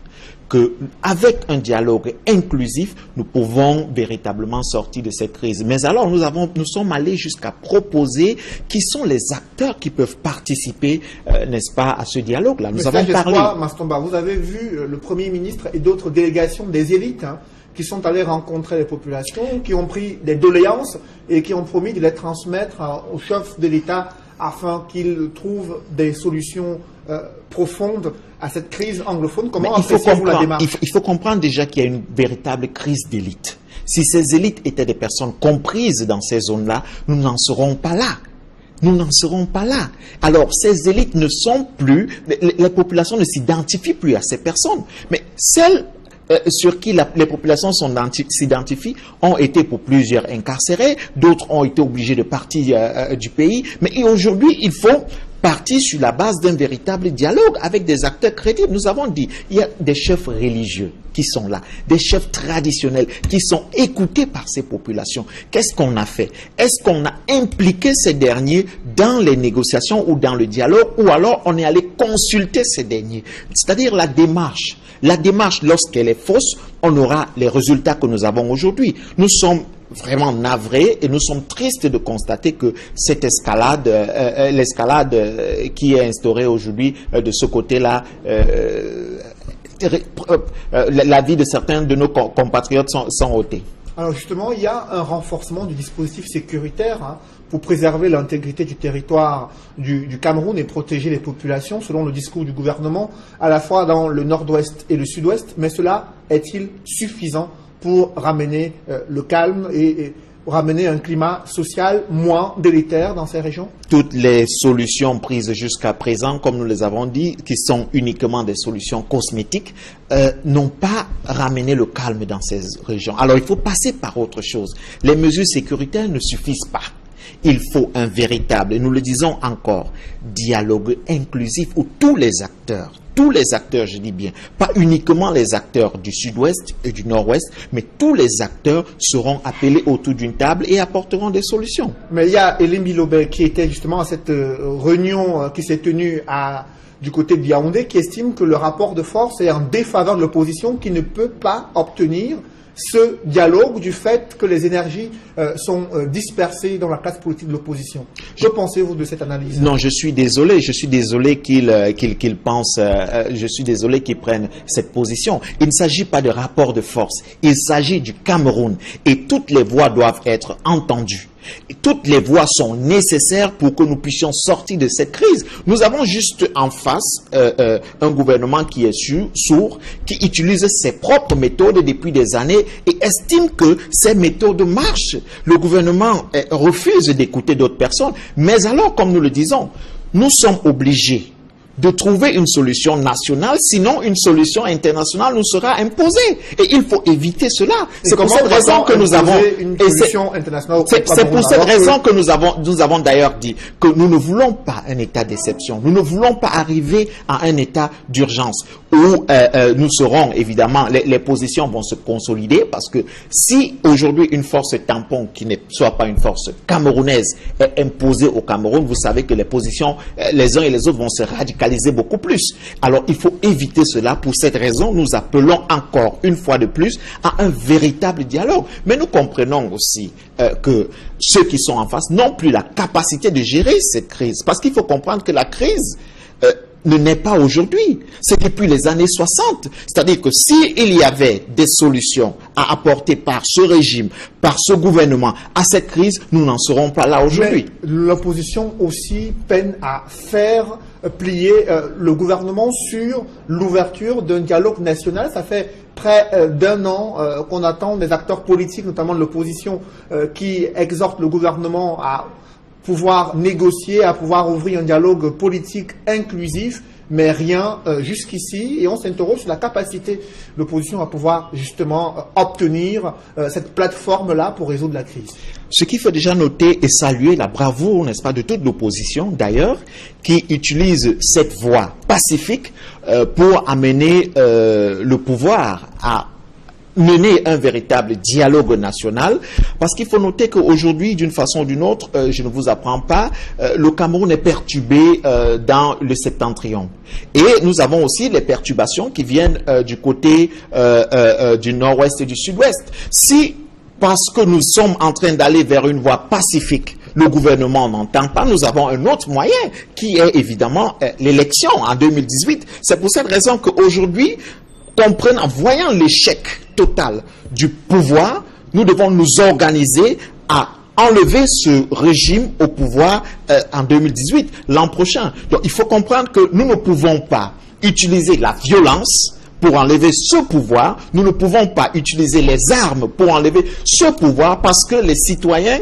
qu'avec un dialogue inclusif, nous pouvons véritablement sortir de cette crise. Mais alors, nous sommes allés jusqu'à proposer qui sont les acteurs qui peuvent participer, n'est-ce pas, à ce dialogue-là. Nous avons parlé... Mastomba, vous avez vu le Premier ministre et d'autres délégations des élites qui sont allées rencontrer les populations, qui ont pris des doléances et qui ont promis de les transmettre au chef de l'État afin qu'il trouve des solutions profondes à cette crise anglophone. Comment appréciez-vous la démarche? Il faut comprendre déjà qu'il y a une véritable crise d'élite. Si ces élites étaient des personnes comprises dans ces zones-là, nous n'en serons pas là. Nous n'en serons pas là. Alors, ces élites ne sont plus, les populations ne s'identifient plus à ces personnes. Mais celles sur qui les populations s'identifient ont été pour plusieurs incarcérés, d'autres ont été obligés de partir du pays. Mais aujourd'hui, il faut partir sur la base d'un véritable dialogue avec des acteurs crédibles. Nous avons dit, il y a des chefs religieux qui sont là, des chefs traditionnels qui sont écoutés par ces populations. Qu'est-ce qu'on a fait? Est-ce qu'on a impliqué ces derniers dans les négociations ou dans le dialogue, ou alors on est allé consulter ces derniers? C'est-à-dire la démarche. La démarche, lorsqu'elle est fausse, on aura les résultats que nous avons aujourd'hui. Nous sommes vraiment navrés et nous sommes tristes de constater que cette escalade, l'escalade qui est instaurée aujourd'hui de ce côté-là, la vie de certains de nos compatriotes sont ôtées. Alors justement, il y a un renforcement du dispositif sécuritaire pour préserver l'intégrité du territoire du Cameroun et protéger les populations, selon le discours du gouvernement, à la fois dans le nord-ouest et le sud-ouest. Mais cela est-il suffisant pour ramener le calme et ramener un climat social moins délétère dans ces régions? Toutes les solutions prises jusqu'à présent, comme nous les avons dit, qui sont uniquement des solutions cosmétiques, n'ont pas ramené le calme dans ces régions. Alors il faut passer par autre chose. Les mesures sécuritaires ne suffisent pas. Il faut un véritable, et nous le disons encore, dialogue inclusif où tous les acteurs, je dis bien, pas uniquement les acteurs du sud-ouest et du nord-ouest, mais tous les acteurs seront appelés autour d'une table et apporteront des solutions. Mais il y a Elim Bilobel qui était justement à cette réunion qui s'est tenue du côté de Yaoundé, qui estime que le rapport de force est en défaveur de l'opposition, qui ne peut pas obtenir ce dialogue du fait que les énergies sont dispersées dans la classe politique de l'opposition. Que pensez-vous de cette analyse? Non, je suis désolé qu'il pense, je suis désolé qu'il prenne cette position. Il ne s'agit pas de rapport de force, il s'agit du Cameroun et toutes les voix doivent être entendues. Et toutes les voies sont nécessaires pour que nous puissions sortir de cette crise. Nous avons juste en face un gouvernement qui est sourd, qui utilise ses propres méthodes depuis des années et estime que ces méthodes marchent. Le gouvernement refuse d'écouter d'autres personnes. Mais alors, comme nous le disons, nous sommes obligés de trouver une solution nationale, sinon une solution internationale nous sera imposée. Et il faut éviter cela. C'est pour cette raison que nous avons... C'est pour cette raison que nous avons d'ailleurs dit que nous ne voulons pas un état d'exception. Nous ne voulons pas arriver à un état d'urgence où nous serons, évidemment, les positions vont se consolider parce que si aujourd'hui une force tampon qui ne soit pas une force camerounaise est imposée au Cameroun, vous savez que les positions, les uns et les autres vont se radicaliser beaucoup plus. Alors il faut éviter cela. Pour cette raison, nous appelons encore une fois de plus à un véritable dialogue. Mais nous comprenons aussi que ceux qui sont en face n'ont plus la capacité de gérer cette crise. Parce qu'il faut comprendre que la crise ne naît pas aujourd'hui, c'est depuis les années 60. C'est-à-dire que s'il y avait des solutions à apporter par ce régime, par ce gouvernement à cette crise, nous n'en serons pas là aujourd'hui. L'opposition aussi peine à faire plier le gouvernement sur l'ouverture d'un dialogue national. Ça fait près d'un an qu'on attend des acteurs politiques, notamment de l'opposition, qui exhortent le gouvernement à pouvoir négocier, à pouvoir ouvrir un dialogue politique inclusif, mais rien jusqu'ici. Et on s'interroge sur la capacité de l'opposition à pouvoir justement obtenir cette plateforme-là pour résoudre la crise. Ce qu'il faut déjà noter et saluer la bravoure, n'est-ce pas, de toute l'opposition d'ailleurs, qui utilise cette voie pacifique pour amener le pouvoir à mener un véritable dialogue national, parce qu'il faut noter qu'aujourd'hui, d'une façon ou d'une autre, je ne vous apprends pas, le Cameroun est perturbé dans le septentrion. Et nous avons aussi les perturbations qui viennent du côté du nord-ouest et du sud-ouest. Si, parce que nous sommes en train d'aller vers une voie pacifique, le gouvernement n'entend pas, nous avons un autre moyen qui est évidemment l'élection en 2018. C'est pour cette raison qu'aujourd'hui, en voyant l'échec total du pouvoir, nous devons nous organiser à enlever ce régime au pouvoir en 2018, l'an prochain. Donc il faut comprendre que nous ne pouvons pas utiliser la violence pour enlever ce pouvoir, nous ne pouvons pas utiliser les armes pour enlever ce pouvoir parce que les citoyens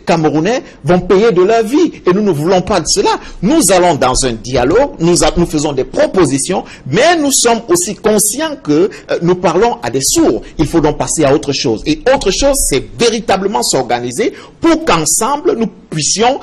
camerounais vont payer de leur vie et nous ne voulons pas de cela. Nous allons dans un dialogue, nous faisons des propositions, mais nous sommes aussi conscients que nous parlons à des sourds. Il faut donc passer à autre chose. Et autre chose, c'est véritablement s'organiser pour qu'ensemble nous puissions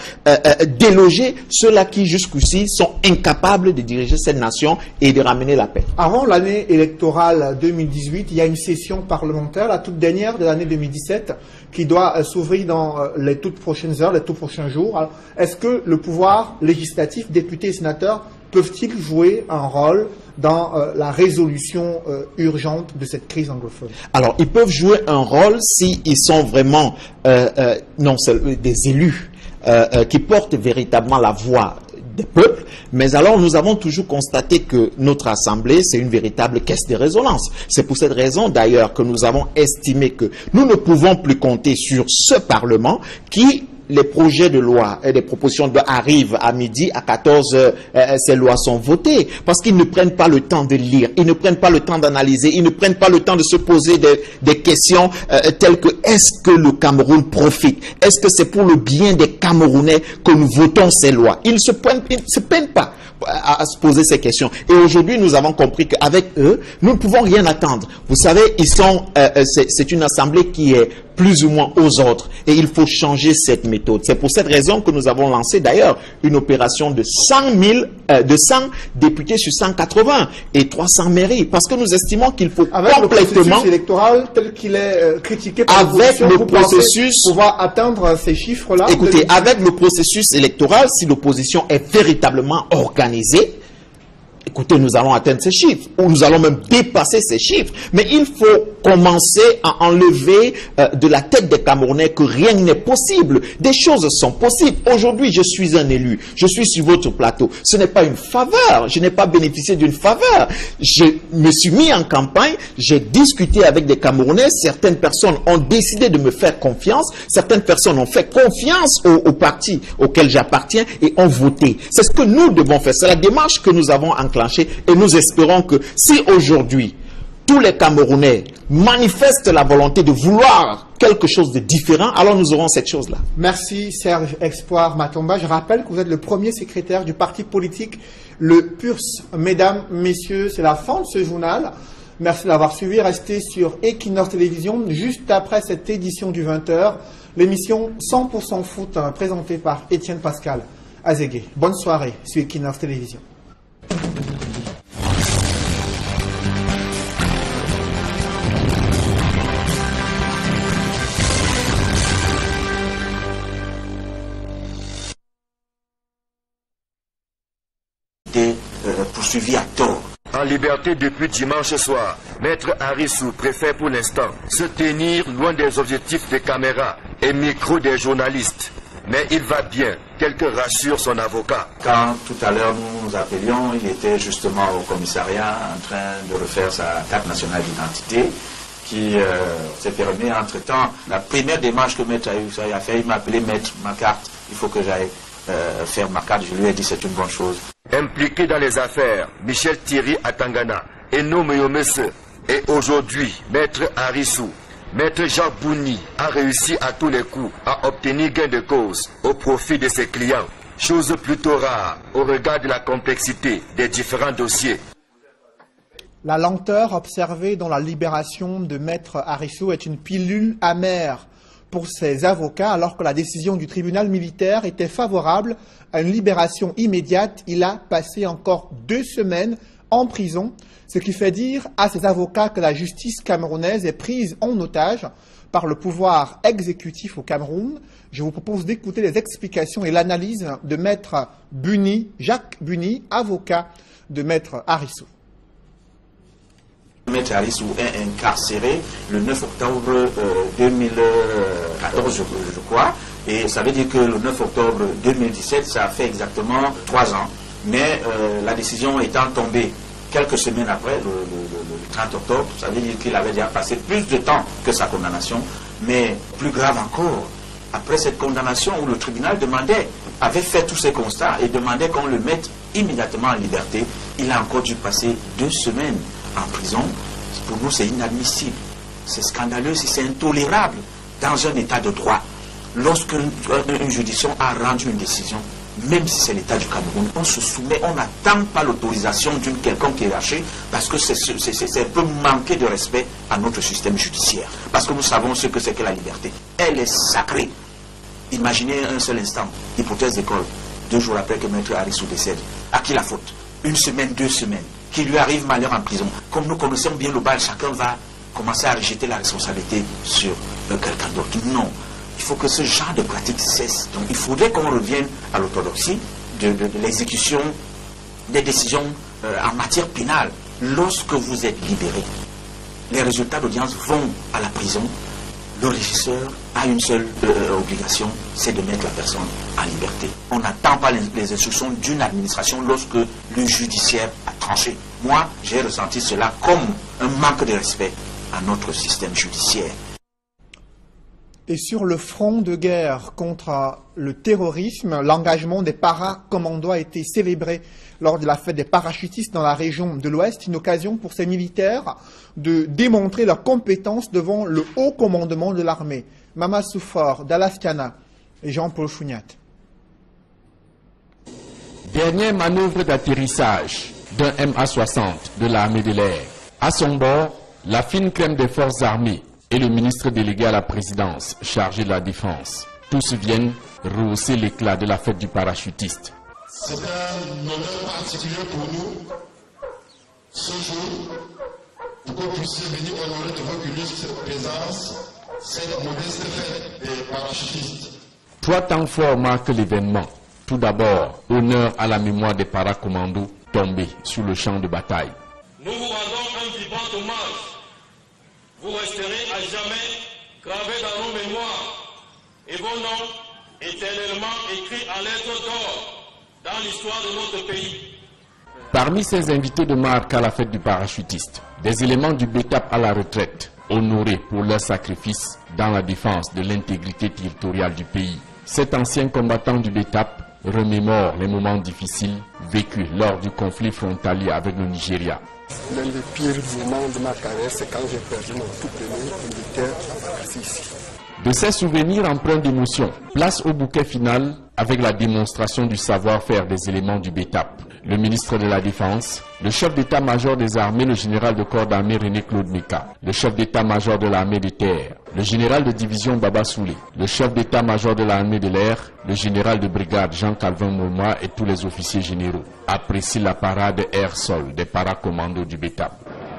déloger ceux-là qui jusqu'ici sont incapables de diriger cette nation et de ramener la paix. Avant l'année électorale 2018, il y a une session parlementaire, la toute dernière de l'année 2017, qui doit s'ouvrir dans les toutes prochaines heures, les tout prochains jours. Est-ce que le pouvoir législatif, députés et sénateurs, peuvent-ils jouer un rôle dans la résolution urgente de cette crise anglophone? Alors, ils peuvent jouer un rôle s'ils sont vraiment non seulement des élus qui portent véritablement la voix des peuples, mais alors nous avons toujours constaté que notre Assemblée, c'est une véritable caisse de résonance. C'est pour cette raison d'ailleurs que nous avons estimé que nous ne pouvons plus compter sur ce Parlement qui, les projets de loi et les propositions de loi arrivent à midi, à 14 heures, ces lois sont votées, parce qu'ils ne prennent pas le temps de lire, ils ne prennent pas le temps d'analyser, ils ne prennent pas le temps de se poser des questions telles que est-ce que le Cameroun profite? Est-ce que c'est pour le bien des Camerounais que nous votons ces lois? Ils ne se peignent pas à se poser ces questions. Et aujourd'hui, nous avons compris qu'avec eux, nous ne pouvons rien attendre. Vous savez, c'est une assemblée qui est plus ou moins aux ordres. Et il faut changer cette méthode. C'est pour cette raison que nous avons lancé d'ailleurs une opération de 100 députés sur 180 et 300 mairies. Parce que nous estimons qu'il faut avec complètement... le processus électoral tel qu'il est critiqué par avec le processus... pouvoir atteindre ces chiffres-là. Écoutez, avec le processus électoral, si l'opposition est véritablement organisée, écoutez, nous allons atteindre ces chiffres, ou nous allons même dépasser ces chiffres. Mais il faut commencer à enlever de la tête des Camerounais que rien n'est possible. Des choses sont possibles. Aujourd'hui, je suis un élu. Je suis sur votre plateau. Ce n'est pas une faveur. Je n'ai pas bénéficié d'une faveur. Je me suis mis en campagne. J'ai discuté avec des Camerounais. Certaines personnes ont décidé de me faire confiance. Certaines personnes ont fait confiance au parti auquel j'appartiens et ont voté. C'est ce que nous devons faire. C'est la démarche que nous avons enclenchée et nous espérons que si aujourd'hui tous les Camerounais manifestent la volonté de vouloir quelque chose de différent, alors nous aurons cette chose-là. Merci Serge Espoir Matomba. Je rappelle que vous êtes le premier secrétaire du parti politique le PURS. Mesdames, messieurs, c'est la fin de ce journal. Merci d'avoir suivi. Restez sur Equinox Télévision. Juste après cette édition du 20h, l'émission 100% foot présentée par Étienne Pascal Azégué. Bonne soirée sur Equinox Télévision. Poursuivi à tort. En liberté depuis dimanche soir, Maître Harissou préfère pour l'instant se tenir loin des objectifs des caméras et micros des journalistes. mais il va bien, tel que rassure son avocat. Quand tout à l'heure nous nous appelions, il était justement au commissariat en train de refaire sa carte nationale d'identité qui s'est permis entre-temps. La première démarche que Maître Aïssa a fait, il m'a appelé Maître, ma carte, il faut que j'aille faire ma carte. Je lui ai dit c'est une bonne chose. Impliqué dans les affaires, Michel Thierry Atangana et Nomeyomese. Et aujourd'hui, Maître Arissou, Maître Jacques Bouni a réussi à tous les coups à obtenir gain de cause au profit de ses clients. Chose plutôt rare au regard de la complexité des différents dossiers. La lenteur observée dans la libération de Maître Arissou est une pilule amère pour ses avocats, alors que la décision du tribunal militaire était favorable à une libération immédiate. Il a passé encore 2 semaines en prison, ce qui fait dire à ses avocats que la justice camerounaise est prise en otage par le pouvoir exécutif au Cameroun. Je vous propose d'écouter les explications et l'analyse de Maître Bouni, Jacques Bouni, avocat de Maître Arissou. Maître Arissou est incarcéré le 9 octobre 2014, je crois, et ça veut dire que le 9 octobre 2017, ça a fait exactement 3 ans. Mais la décision étant tombée quelques semaines après, le 30 octobre, ça veut dire qu'il avait déjà passé plus de temps que sa condamnation. Mais plus grave encore, après cette condamnation où le tribunal avait fait tous ces constats et demandait qu'on le mette immédiatement en liberté, il a encore dû passer 2 semaines en prison. Pour nous, c'est inadmissible, c'est scandaleux, c'est intolérable dans un état de droit. Lorsque une juridiction a rendu une décision, même si c'est l'État du Cameroun, on se soumet, on n'attend pas l'autorisation d'une quelconque hiérarchie, parce que c'est un peu manquer de respect à notre système judiciaire. Parce que nous savons ce que c'est que la liberté. Elle est sacrée. Imaginez un seul instant, hypothèse d'école, 2 jours après que Maître Arissou décède. À qui la faute? 1 semaine, 2 semaines, qu'il lui arrive malheur en prison. Comme nous connaissons bien le bal, chacun va commencer à rejeter la responsabilité sur quelqu'un d'autre. Non. Il faut que ce genre de pratique cesse. Donc il faudrait qu'on revienne à l'orthodoxie de l'exécution des décisions en matière pénale. Lorsque vous êtes libéré, les résultats d'audience vont à la prison. Le régisseur a une seule obligation, c'est de mettre la personne en liberté. On n'attend pas les instructions d'une administration lorsque le judiciaire a tranché. Moi, j'ai ressenti cela comme un manque de respect à notre système judiciaire. Et sur le front de guerre contre le terrorisme, l'engagement des paracommandos a été célébré lors de la fête des parachutistes dans la région de l'Ouest, une occasion pour ces militaires de démontrer leurs compétences devant le haut commandement de l'armée. Mama Soufor, Dalastiana et Jean-Paul Chouniat. Dernière manœuvre d'atterrissage d'un MA-60 de l'armée de l'air. À son bord, la fine crème des forces armées et le ministre délégué à la présidence chargé de la défense. Tous viennent rehausser l'éclat de la fête du parachutiste. C'est un honneur particulier pour nous, ce jour, pour que vous puissiez venir honorer de votre illustre présence cette modeste fête des parachutistes. 3 temps forts marquent l'événement. Tout d'abord, honneur à la mémoire des paracommandos tombés sur le champ de bataille. Nous vous rendons un vibrant hommage. Vous resterez à jamais gravés dans nos mémoires et vos noms éternellement écrits en lettres d'or dans l'histoire de notre pays. Parmi ces invités de marque à la fête du parachutiste, des éléments du BETAP à la retraite, honorés pour leur sacrifice dans la défense de l'intégrité territoriale du pays. Cet ancien combattant du BETAP remémore les moments difficiles vécus lors du conflit frontalier avec le Nigeria. L'un des pires moments de ma carrière, c'est quand j'ai perdu mon tout premier militaire ici. De ces souvenirs empreints d'émotion, place au bouquet final avec la démonstration du savoir-faire des éléments du BETAP. Le ministre de la Défense, le chef d'état-major des armées, le général de corps d'armée René-Claude Meka, le chef d'état-major de l'armée de terre, le général de division Baba Soulé, le chef d'état-major de l'armée de l'air, le général de brigade Jean-Calvin Mouma et tous les officiers généraux apprécient la parade air-sol des paracommandos du BETAP.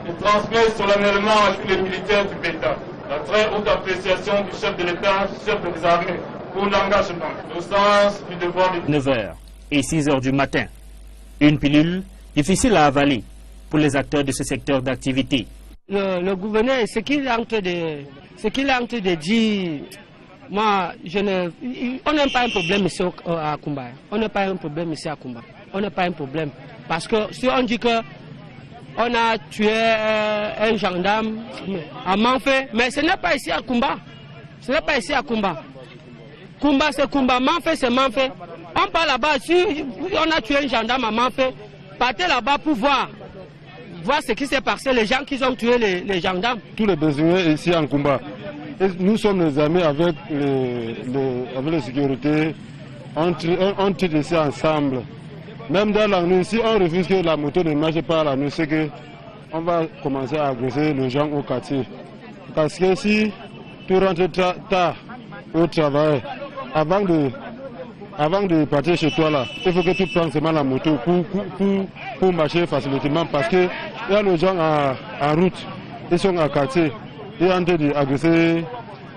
Je transmets solennellement à tous les militaires du BETAP la très haute appréciation du chef de l'État, chef des armées, pour l'engagement, au sens du devoir de 9h et 6h du matin. Une pilule difficile à avaler pour les acteurs de ce secteur d'activité. Le gouverneur, ce qu'il est en train de dire, Moi, on n'a pas un problème ici à Kumba. On n'a pas un problème ici à Kumba. On n'a pas un problème. Parce que si on dit que on a tué un gendarme à Manfé, mais ce n'est pas ici à Kumba. Ce n'est pas ici à Kumba. Kumba, c'est Kumba. Manfé, c'est Manfé. On part là-bas. Si on a tué un gendarme à Manfé, partez là-bas pour voir ce qui s'est passé, les gens qui ont tué les gendarmes. Tous les besoins ici en Kumba. Et nous sommes les amis avec les sécurités. On tire ici ensemble. Même dans la nuit, si on refuse que la moto ne marche pas la nuit, c'est qu'on va commencer à agresser les gens au quartier. Parce que si tu rentres tard au travail, avant de partir chez toi là, il faut que tu prennes seulement la moto pour marcher facilement. Parce qu'il y a les gens en route, ils sont à quartier, ils ont envie d'agresser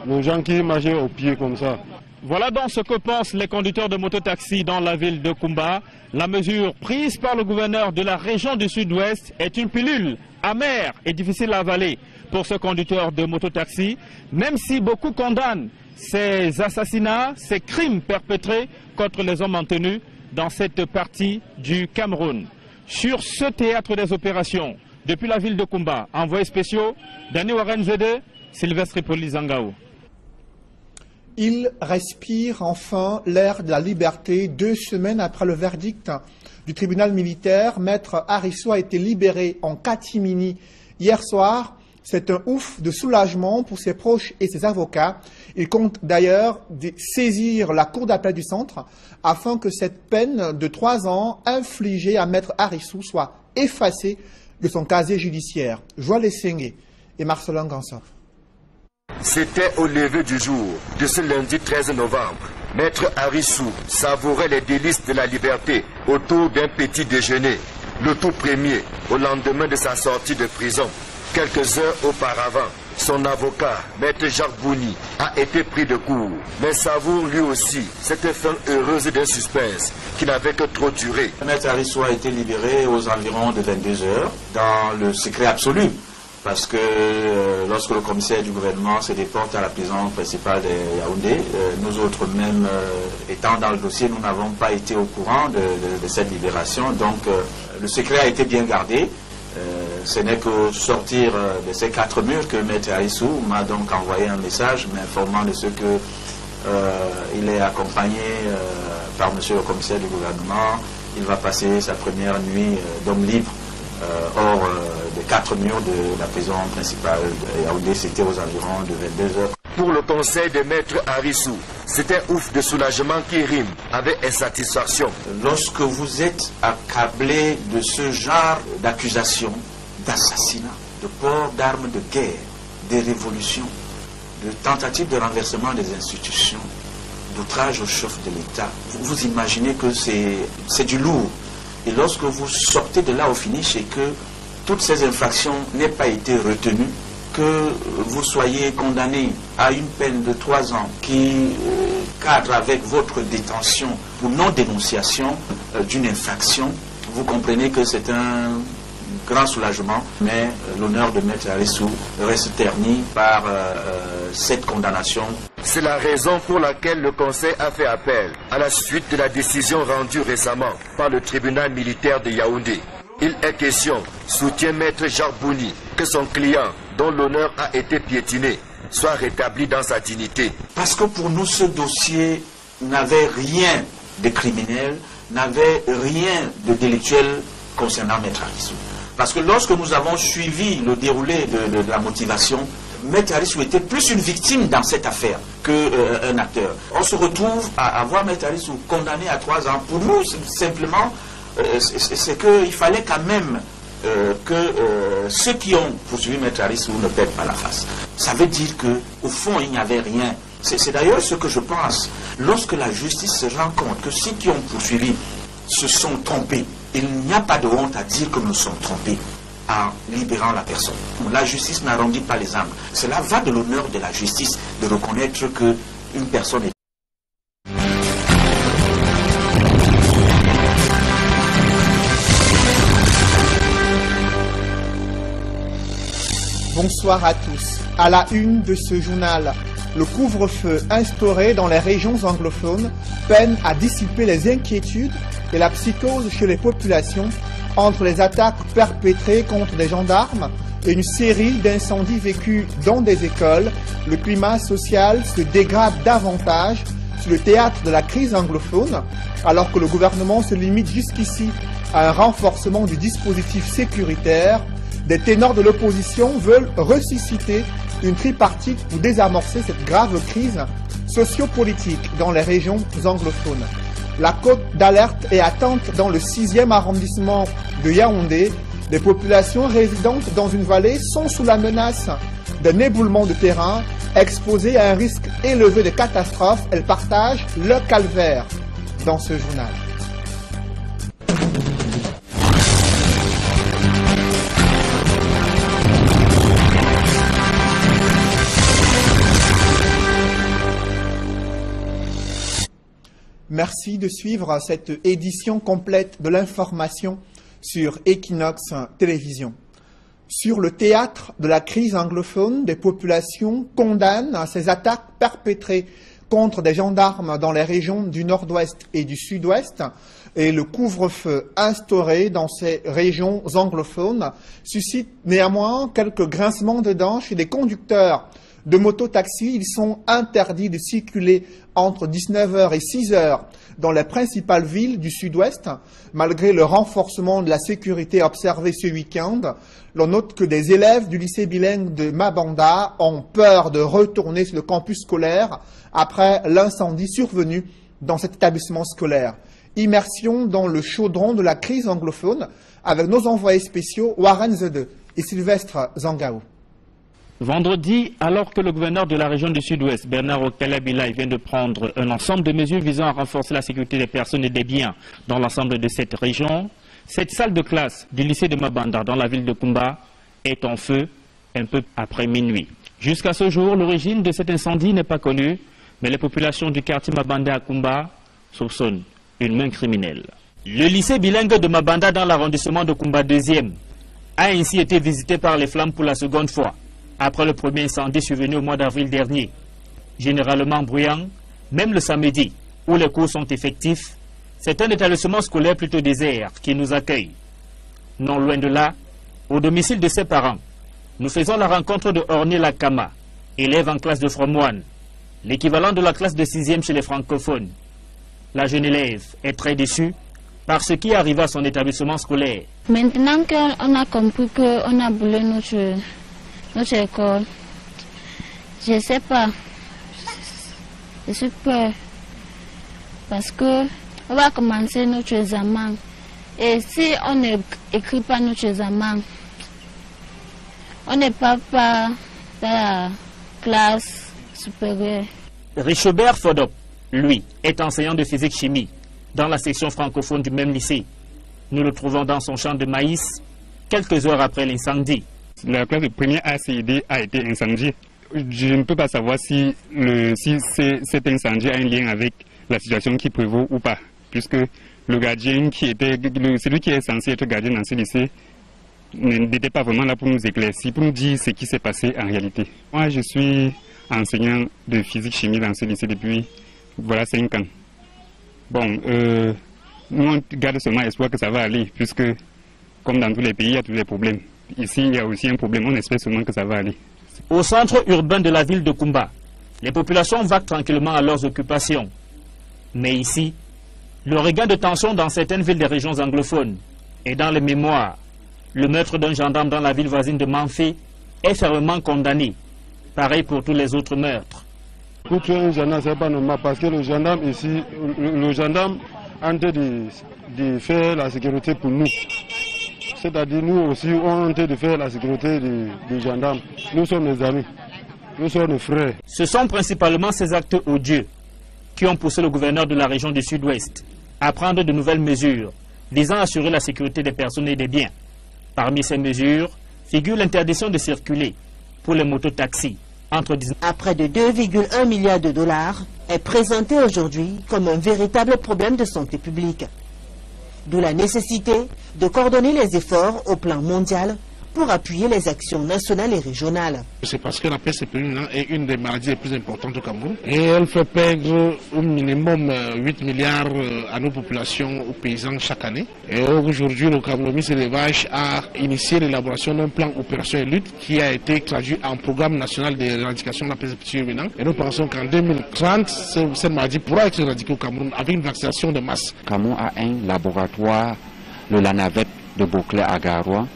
les gens qui marchent au pied comme ça. Voilà donc ce que pensent les conducteurs de mototaxi dans la ville de Kumba. La mesure prise par le gouverneur de la région du Sud-Ouest est une pilule amère et difficile à avaler pour ce conducteur de mototaxi, même si beaucoup condamnent ces assassinats, ces crimes perpétrés contre les hommes en tenue dans cette partie du Cameroun. Sur ce théâtre des opérations, depuis la ville de Kumba, envoyés spéciaux, Dani Warren Zede, Sylvestre Polizangao. Il respire enfin l'air de la liberté 2 semaines après le verdict du tribunal militaire. Maître Arissou a été libéré en catimini hier soir. C'est un ouf de soulagement pour ses proches et ses avocats. Il compte d'ailleurs saisir la cour d'appel du centre afin que cette peine de 3 ans infligée à Maître Arissou soit effacée de son casier judiciaire. Joël Essengue et Marcelin Gansov. C'était au lever du jour de ce lundi 13 novembre. Maître Arissou savourait les délices de la liberté autour d'un petit déjeuner, le tout premier au lendemain de sa sortie de prison. Quelques heures auparavant, son avocat, Maître Jacques Bouni, a été pris de court, mais savoure lui aussi cette fin heureuse d'un suspense qui n'avait que trop duré. Maître Arissou a été libéré aux environs de 22 heures dans le secret absolu. Parce que lorsque le commissaire du gouvernement se déporte à la prison principale de Yaoundé, nous autres même étant dans le dossier, nous n'avons pas été au courant de cette libération. Donc le secret a été bien gardé. Ce n'est qu'au sortir de ces 4 murs que Maître Arissou m'a donc envoyé un message m'informant de ce que il est accompagné par monsieur le commissaire du gouvernement. Il va passer sa première nuit d'homme libre hors des 4 murs de la prison principale de Yaoundé. C'était aux environs de 22 heures. Pour le conseil de Maître Arissou, c'est un ouf de soulagement qui rime avec insatisfaction. Lorsque vous êtes accablé de ce genre d'accusations, d'assassinats, de port d'armes de guerre, de révolutions, de tentatives de renversement des institutions, d'outrage au chef de l'État, vous imaginez que c'est du lourd. Et lorsque vous sortez de là au finish et que toutes ces infractions n'aient pas été retenues, que vous soyez condamné à une peine de 3 ans qui cadre avec votre détention pour non-dénonciation d'une infraction, vous comprenez que c'est un grand soulagement, mais l'honneur de Maître Arissou reste terni par cette condamnation. C'est la raison pour laquelle le Conseil a fait appel à la suite de la décision rendue récemment par le tribunal militaire de Yaoundé. Il est question, soutient Maître Jacques Bouni, que son client, dont l'honneur a été piétiné, soit rétabli dans sa dignité. Parce que pour nous, ce dossier n'avait rien de criminel, n'avait rien de délictuel concernant Maître Arissou. Parce que lorsque nous avons suivi le déroulé de la motivation, Maître Arissou était plus une victime dans cette affaire qu'un acteur. On se retrouve à voir Maître Arissou condamné à 3 ans. Pour nous, simplement, c'est qu'il fallait quand même que ceux qui ont poursuivi Maître Arissou ne perdent pas la face. Ça veut dire qu'au fond, il n'y avait rien. C'est d'ailleurs ce que je pense. Lorsque la justice se rend compte que ceux qui ont poursuivi se sont trompés, il n'y a pas de honte à dire que nous sommes trompés en libérant la personne. La justice n'arrondit pas les âmes. Cela va de l'honneur de la justice de reconnaître qu'une personne est... Bonsoir à tous. À la une de ce journal, le couvre-feu instauré dans les régions anglophones peine à dissiper les inquiétudes et la psychose chez les populations entre les attaques perpétrées contre des gendarmes et une série d'incendies vécus dans des écoles. Le climat social se dégrade davantage sur le théâtre de la crise anglophone, alors que le gouvernement se limite jusqu'ici à un renforcement du dispositif sécuritaire. Des ténors de l'opposition veulent ressusciter une tripartite pour désamorcer cette grave crise sociopolitique dans les régions anglophones. La cote d'alerte est atteinte dans le 6e arrondissement de Yaoundé. Les populations résidentes dans une vallée sont sous la menace d'un éboulement de terrain, exposées à un risque élevé de catastrophe. Elles partagent leur calvaire dans ce journal. Merci de suivre cette édition complète de l'information sur Equinox Télévision. Sur le théâtre de la crise anglophone, des populations condamnent ces attaques perpétrées contre des gendarmes dans les régions du nord-ouest et du sud-ouest, et le couvre-feu instauré dans ces régions anglophones suscite néanmoins quelques grincements de dents chez des conducteurs de mototaxis. Ils sont interdits de circuler entre 19h et 6h dans les principales villes du sud-ouest, malgré le renforcement de la sécurité observé ce week-end. L'on note que des élèves du lycée bilingue de Mabanda ont peur de retourner sur le campus scolaire après l'incendie survenu dans cet établissement scolaire. Immersion dans le chaudron de la crise anglophone avec nos envoyés spéciaux Warren Zede et Sylvestre Zangao. Vendredi, alors que le gouverneur de la région du Sud-Ouest, Bernard Okela-Bilay, vient de prendre un ensemble de mesures visant à renforcer la sécurité des personnes et des biens dans l'ensemble de cette région, cette salle de classe du lycée de Mabanda dans la ville de Kumba est en feu un peu après minuit. Jusqu'à ce jour, l'origine de cet incendie n'est pas connue, mais les populations du quartier Mabanda à Kumba soupçonnent une main criminelle. Le lycée bilingue de Mabanda dans l'arrondissement de Kumba 2e a ainsi été visité par les flammes pour la seconde fois, après le premier incendie survenu au mois d'avril dernier. Généralement bruyant, même le samedi, où les cours sont effectifs, c'est un établissement scolaire plutôt désert qui nous accueille. Non loin de là, au domicile de ses parents, nous faisons la rencontre de Orné Lakama, élève en classe de From 1, l'équivalent de la classe de 6e chez les francophones. La jeune élève est très déçue par ce qui arrive à son établissement scolaire. Maintenant qu'on a compris qu'on a brûlé notre école, je ne sais pas, je suis peur parce qu'on va commencer notre examen et si on n'écrit pas notre examen, on n'est pas dans la classe supérieure. Richobert Fodop, lui, est enseignant de physique-chimie dans la section francophone du même lycée. Nous le trouvons dans son champ de maïs quelques heures après l'incendie. La classe de première ACD a été incendiée. Je ne peux pas savoir si cet incendie a un lien avec la situation qui prévaut ou pas, puisque le gardien celui qui est censé être gardien dans ce lycée n'était pas vraiment là pour nous éclaircir, pour nous dire ce qui s'est passé en réalité. Moi, je suis enseignant de physique-chimie dans ce lycée depuis 5 ans. Bon, nous on garde seulement espoir que ça va aller, puisque comme dans tous les pays, il y a tous les problèmes. Ici, il y a aussi un problème, on espère seulement que ça va aller. Au centre urbain de la ville de Kumba, les populations vaquent tranquillement à leurs occupations. Mais ici, le regain de tension dans certaines villes des régions anglophones et dans les mémoires, le meurtre d'un gendarme dans la ville voisine de Manfé est fermement condamné. Pareil pour tous les autres meurtres. Pour tuer un gendarme, ce n'est pas normal parce que le gendarme ici, le gendarme en train de faire la sécurité pour nous. C'est-à-dire nous aussi, on est en train de faire la sécurité des gendarmes. Nous sommes les amis, nous sommes les frères. Ce sont principalement ces actes odieux qui ont poussé le gouverneur de la région du Sud-Ouest à prendre de nouvelles mesures visant à assurer la sécurité des personnes et des biens. Parmi ces mesures figure l'interdiction de circuler pour les mototaxis entre 19... À près de 2,1 milliards de dollars est présenté aujourd'hui comme un véritable problème de santé publique. D'où la nécessité de coordonner les efforts au plan mondial pour appuyer les actions nationales et régionales. C'est parce que la peste périurminale est une des maladies les plus importantes au Cameroun et elle fait perdre au minimum 8 milliards à nos populations, aux paysans chaque année. Et aujourd'hui, le Cameroun, ministre de l'élevage, a initié l'élaboration d'un plan opération et lutte qui a été traduit en programme national d'éradication de la peste périurminale. Et nous pensons qu'en 2030, cette maladie pourra être éradiquée au Cameroun avec une vaccination de masse. Cameroun a un laboratoire, le Lanavet de Beauclerc à Garoua.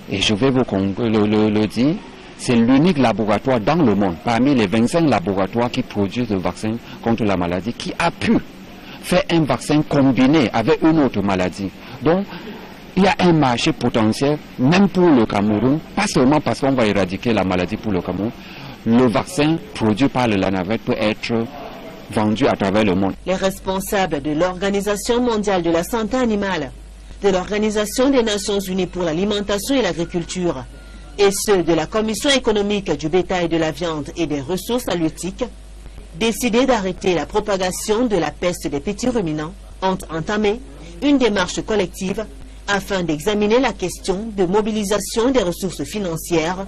Et je vais vous le dire, c'est l'unique laboratoire dans le monde, parmi les 25 laboratoires qui produisent le vaccin contre la maladie, qui a pu faire un vaccin combiné avec une autre maladie. Donc, il y a un marché potentiel, même pour le Cameroun, pas seulement parce qu'on va éradiquer la maladie pour le Cameroun. Le vaccin produit par le Lanavet peut être vendu à travers le monde. Les responsables de l'Organisation mondiale de la santé animale, de l'Organisation des Nations Unies pour l'alimentation et l'agriculture, et ceux de la Commission économique du bétail, de la viande et des ressources halieutiques, décidés d'arrêter la propagation de la peste des petits ruminants, ont entamé une démarche collective afin d'examiner la question de mobilisation des ressources financières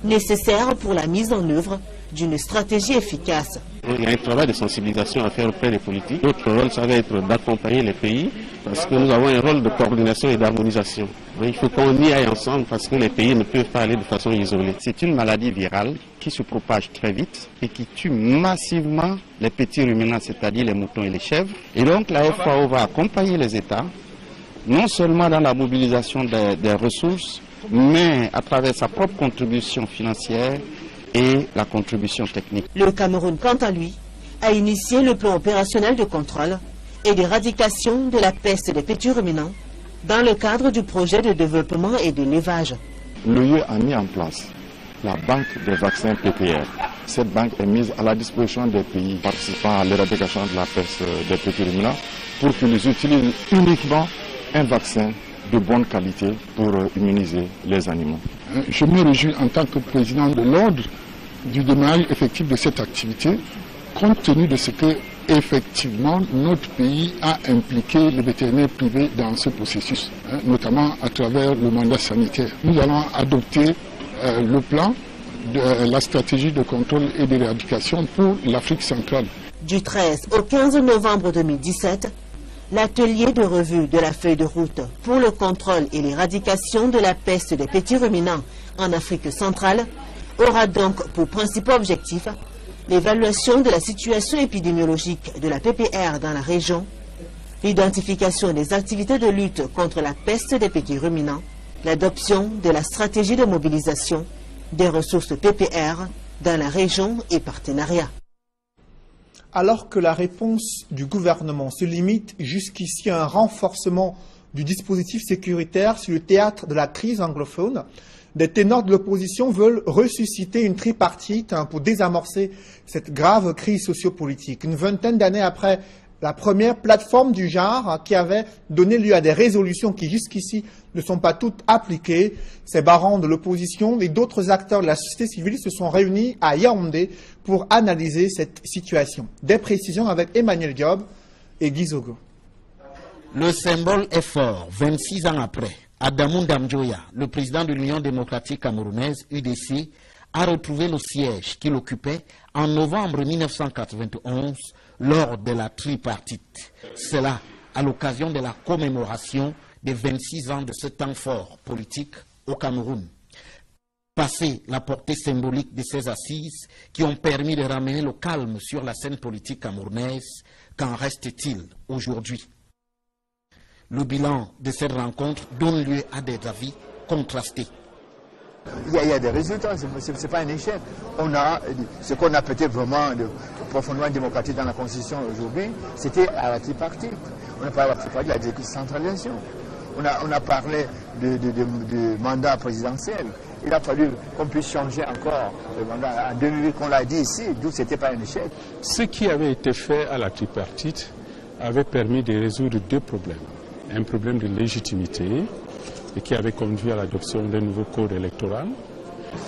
nécessaires pour la mise en œuvre d'une stratégie efficace. Il y a un travail de sensibilisation à faire auprès des politiques. Notre rôle, ça va être d'accompagner les pays parce que nous avons un rôle de coordination et d'harmonisation. Il faut qu'on y aille ensemble parce que les pays ne peuvent pas aller de façon isolée. C'est une maladie virale qui se propage très vite et qui tue massivement les petits ruminants, c'est-à-dire les moutons et les chèvres. Et donc la FAO va accompagner les États, non seulement dans la mobilisation des ressources, mais à travers sa propre contribution financière et la contribution technique. Le Cameroun, quant à lui, a initié le plan opérationnel de contrôle et d'éradication de la peste des petits ruminants dans le cadre du projet de développement et de l'élevage. L'UE a mis en place la banque des vaccins PPR. Cette banque est mise à la disposition des pays participant à l'éradication de la peste des petits ruminants pour qu'ils utilisent uniquement un vaccin de bonne qualité pour immuniser les animaux. Je me réjouis en tant que président de l'ordre du démarrage effectif de cette activité, compte tenu de ce que, effectivement, notre pays a impliqué les vétérinaires privés dans ce processus, notamment à travers le mandat sanitaire. Nous allons adopter le plan de la stratégie de contrôle et d'éradication pour l'Afrique centrale. Du 13 au 15 novembre 2017, l'atelier de revue de la feuille de route pour le contrôle et l'éradication de la peste des petits ruminants en Afrique centrale aura donc pour principal objectif l'évaluation de la situation épidémiologique de la PPR dans la région, l'identification des activités de lutte contre la peste des petits ruminants, l'adoption de la stratégie de mobilisation des ressources PPR dans la région et partenariat. Alors que la réponse du gouvernement se limite jusqu'ici à un renforcement du dispositif sécuritaire sur le théâtre de la crise anglophone, des ténors de l'opposition veulent ressusciter une tripartite pour désamorcer cette grave crise sociopolitique. Une vingtaine d'années après la première plateforme du genre qui avait donné lieu à des résolutions qui jusqu'ici ne sont pas toutes appliquées, ces barons de l'opposition et d'autres acteurs de la société civile se sont réunis à Yaoundé pour analyser cette situation. Des précisions avec Emmanuel Diop et Guy Zogo. Le symbole est fort, 26 ans après. Adamou Ndamjoya, le président de l'Union démocratique camerounaise, UDC, a retrouvé le siège qu'il occupait en novembre 1991 lors de la tripartite. Cela à l'occasion de la commémoration des 26 ans de ce temps fort politique au Cameroun. Passé la portée symbolique de ces assises qui ont permis de ramener le calme sur la scène politique camerounaise, qu'en reste-t-il aujourd'hui? Le bilan de cette rencontre donne lieu à des avis contrastés. Il y a des résultats, ce n'est pas un échec. On a ce qu'on a peut-être vraiment profondément démocratique dans la Constitution aujourd'hui, c'était à la tripartite. On a parlé de la décentralisation. On a parlé de mandat présidentiel. Il a fallu qu'on puisse changer encore le mandat. En 2008, qu'on l'a dit ici, d'où ce n'était pas un échec. Ce qui avait été fait à la tripartite avait permis de résoudre deux problèmes. Un problème de légitimité et qui avait conduit à l'adoption d'un nouveau code électoral.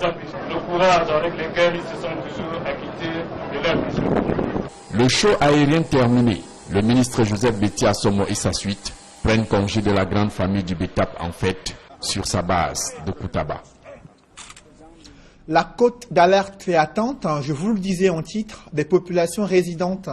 Le courage avec lequel ils se sont toujours acquittés de leur mission. Le show aérien terminé, le ministre Joseph Betty Assomo et sa suite prennent congé de la grande famille du Bétap en fête sur sa base de Koutaba. La cote d'alerte fait attente, je vous le disais en titre, des populations résidentes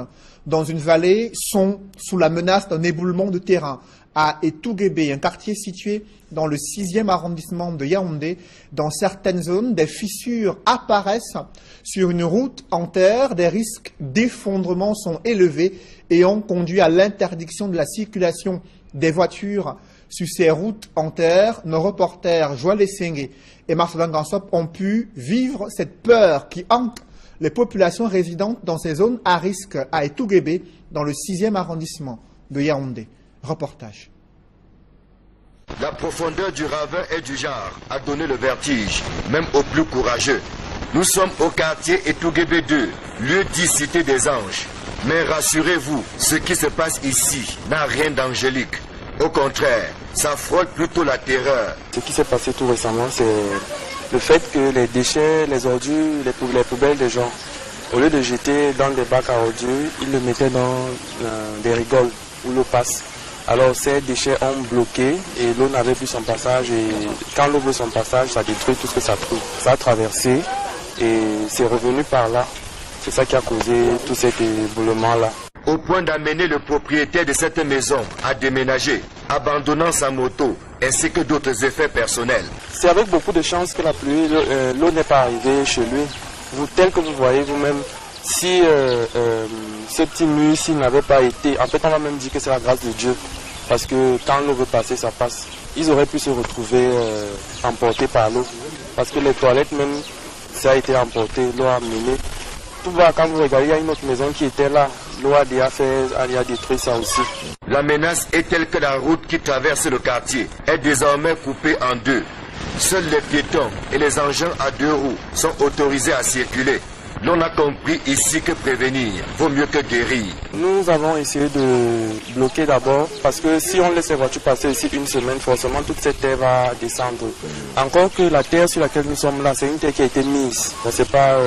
dans une vallée sont sous la menace d'un éboulement de terrain. À Etouguébé, un quartier situé dans le 6e arrondissement de Yaoundé, dans certaines zones, des fissures apparaissent sur une route en terre, des risques d'effondrement sont élevés et ont conduit à l'interdiction de la circulation des voitures sur ces routes en terre. Nos reporters Joël Essengue et Marcelin Gansop ont pu vivre cette peur qui hante les populations résidentes dans ces zones à risque à Etouguébé, dans le 6e arrondissement de Yaoundé. Reportage. La profondeur du ravin et du genre a donné le vertige, même aux plus courageux. Nous sommes au quartier Etouguébé 2, lieu dit Cité des Anges. Mais rassurez-vous, ce qui se passe ici n'a rien d'angélique. Au contraire, ça frôle plutôt la terreur. Ce qui s'est passé tout récemment, c'est le fait que les déchets, les ordures, les poubelles des gens, au lieu de jeter dans des bacs à ordures, ils le mettaient dans des rigoles où l'eau passe. Alors ces déchets ont bloqué et l'eau n'avait plus son passage. Et quand l'eau veut son passage, ça détruit tout ce que ça trouve. Ça a traversé et c'est revenu par là. C'est ça qui a causé tout cet éboulement-là. Au point d'amener le propriétaire de cette maison à déménager, abandonnant sa moto, ainsi que d'autres effets personnels. C'est avec beaucoup de chance que la pluie, l'eau n'est pas arrivée chez lui. Tel que vous voyez vous-même, si ce petit mur s'il n'avait pas été, en fait on va même dire que c'est la grâce de Dieu, parce que quand l'eau veut passer, ça passe. Ils auraient pu se retrouver emportés par l'eau, parce que les toilettes même, ça a été emporté, l'eau a mené. Tout va, quand vous regardez, il y a une autre maison qui était là, l'eau a détruit ça aussi. La menace est telle que la route qui traverse le quartier est désormais coupée en deux. Seuls les piétons et les engins à 2 roues sont autorisés à circuler. L'on a compris ici que prévenir vaut mieux que guérir. Nous avons essayé de bloquer d'abord parce que si on laisse les voitures passer ici une semaine, forcément toute cette terre va descendre. Encore que la terre sur laquelle nous sommes là, c'est une terre qui a été mise. Ce n'est pas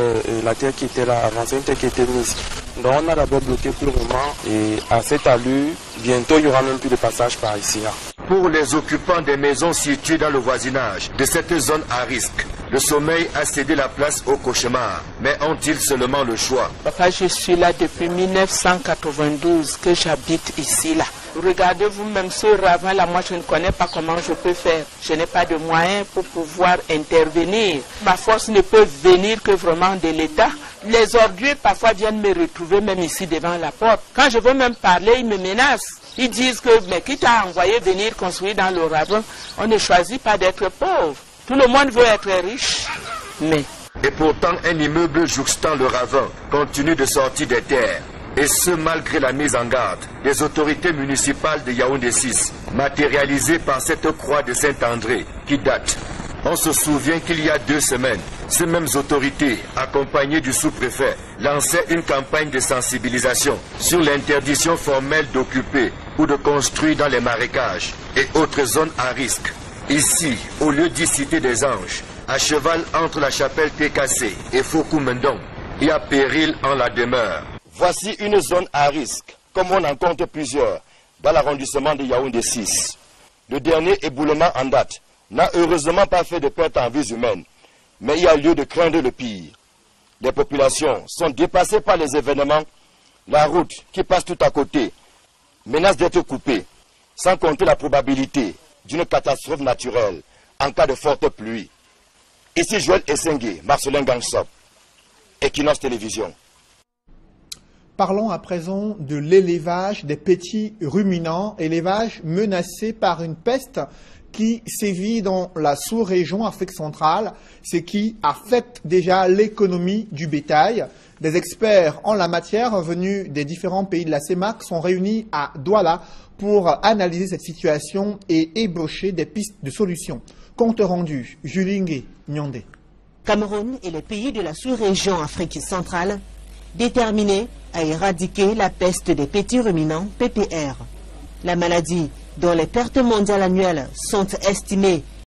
la terre qui était là avant, c'est une terre qui a été mise. Donc on a d'abord bloqué pour le moment et à cette allure, bientôt il n'y aura même plus de passage par ici. Là. Pour les occupants des maisons situées dans le voisinage de cette zone à risque, le sommeil a cédé la place au cauchemar. Mais ont-ils seulement le choix? Papa, je suis là depuis 1992 que j'habite ici. Là. Regardez vous-même ce ravin là, moi je ne connais pas comment je peux faire. Je n'ai pas de moyens pour pouvoir intervenir. Ma force ne peut venir que vraiment de l'État. Les ordures parfois viennent me retrouver même ici devant la porte. Quand je veux même parler, ils me menacent. Ils disent que, mais qui t'a envoyé venir construire dans le ravin? On ne choisit pas d'être pauvre. Tout le monde veut être riche, mais... Et pourtant, un immeuble jouxtant le ravin continue de sortir des terres. Et ce, malgré la mise en garde des autorités municipales de Yaoundé 6, matérialisée par cette croix de Saint-André qui date. On se souvient qu'il y a 2 semaines, ces mêmes autorités, accompagnées du sous-préfet, lançaient une campagne de sensibilisation sur l'interdiction formelle d'occuper ou de construire dans les marécages et autres zones à risque. Ici, au lieu dit Cité des Anges, à cheval entre la chapelle TKC et Foucault-Mendon, il y a péril en la demeure. Voici une zone à risque, comme on en compte plusieurs, dans l'arrondissement de Yaoundé 6. Le dernier éboulement en date n'a heureusement pas fait de perte en vies humaines, mais il y a lieu de craindre le pire. Les populations sont dépassées par les événements, la route qui passe tout à côté menace d'être coupée, sans compter la probabilité d'une catastrophe naturelle en cas de forte pluie. Ici Joël Essengue, Marcelin Gansop, Equinox Télévision. Parlons à présent de l'élevage des petits ruminants, élevage menacé par une peste qui sévit dans la sous-région Afrique centrale, ce qui affecte déjà l'économie du bétail. Des experts en la matière venus des différents pays de la CEMAC sont réunis à Douala pour analyser cette situation et ébaucher des pistes de solutions. Compte rendu, Julingue Nyondé. Cameroun et les pays de la sous-région Afrique centrale déterminés à éradiquer la peste des petits ruminants PPR. La maladie, dont les pertes mondiales annuelles sont estimées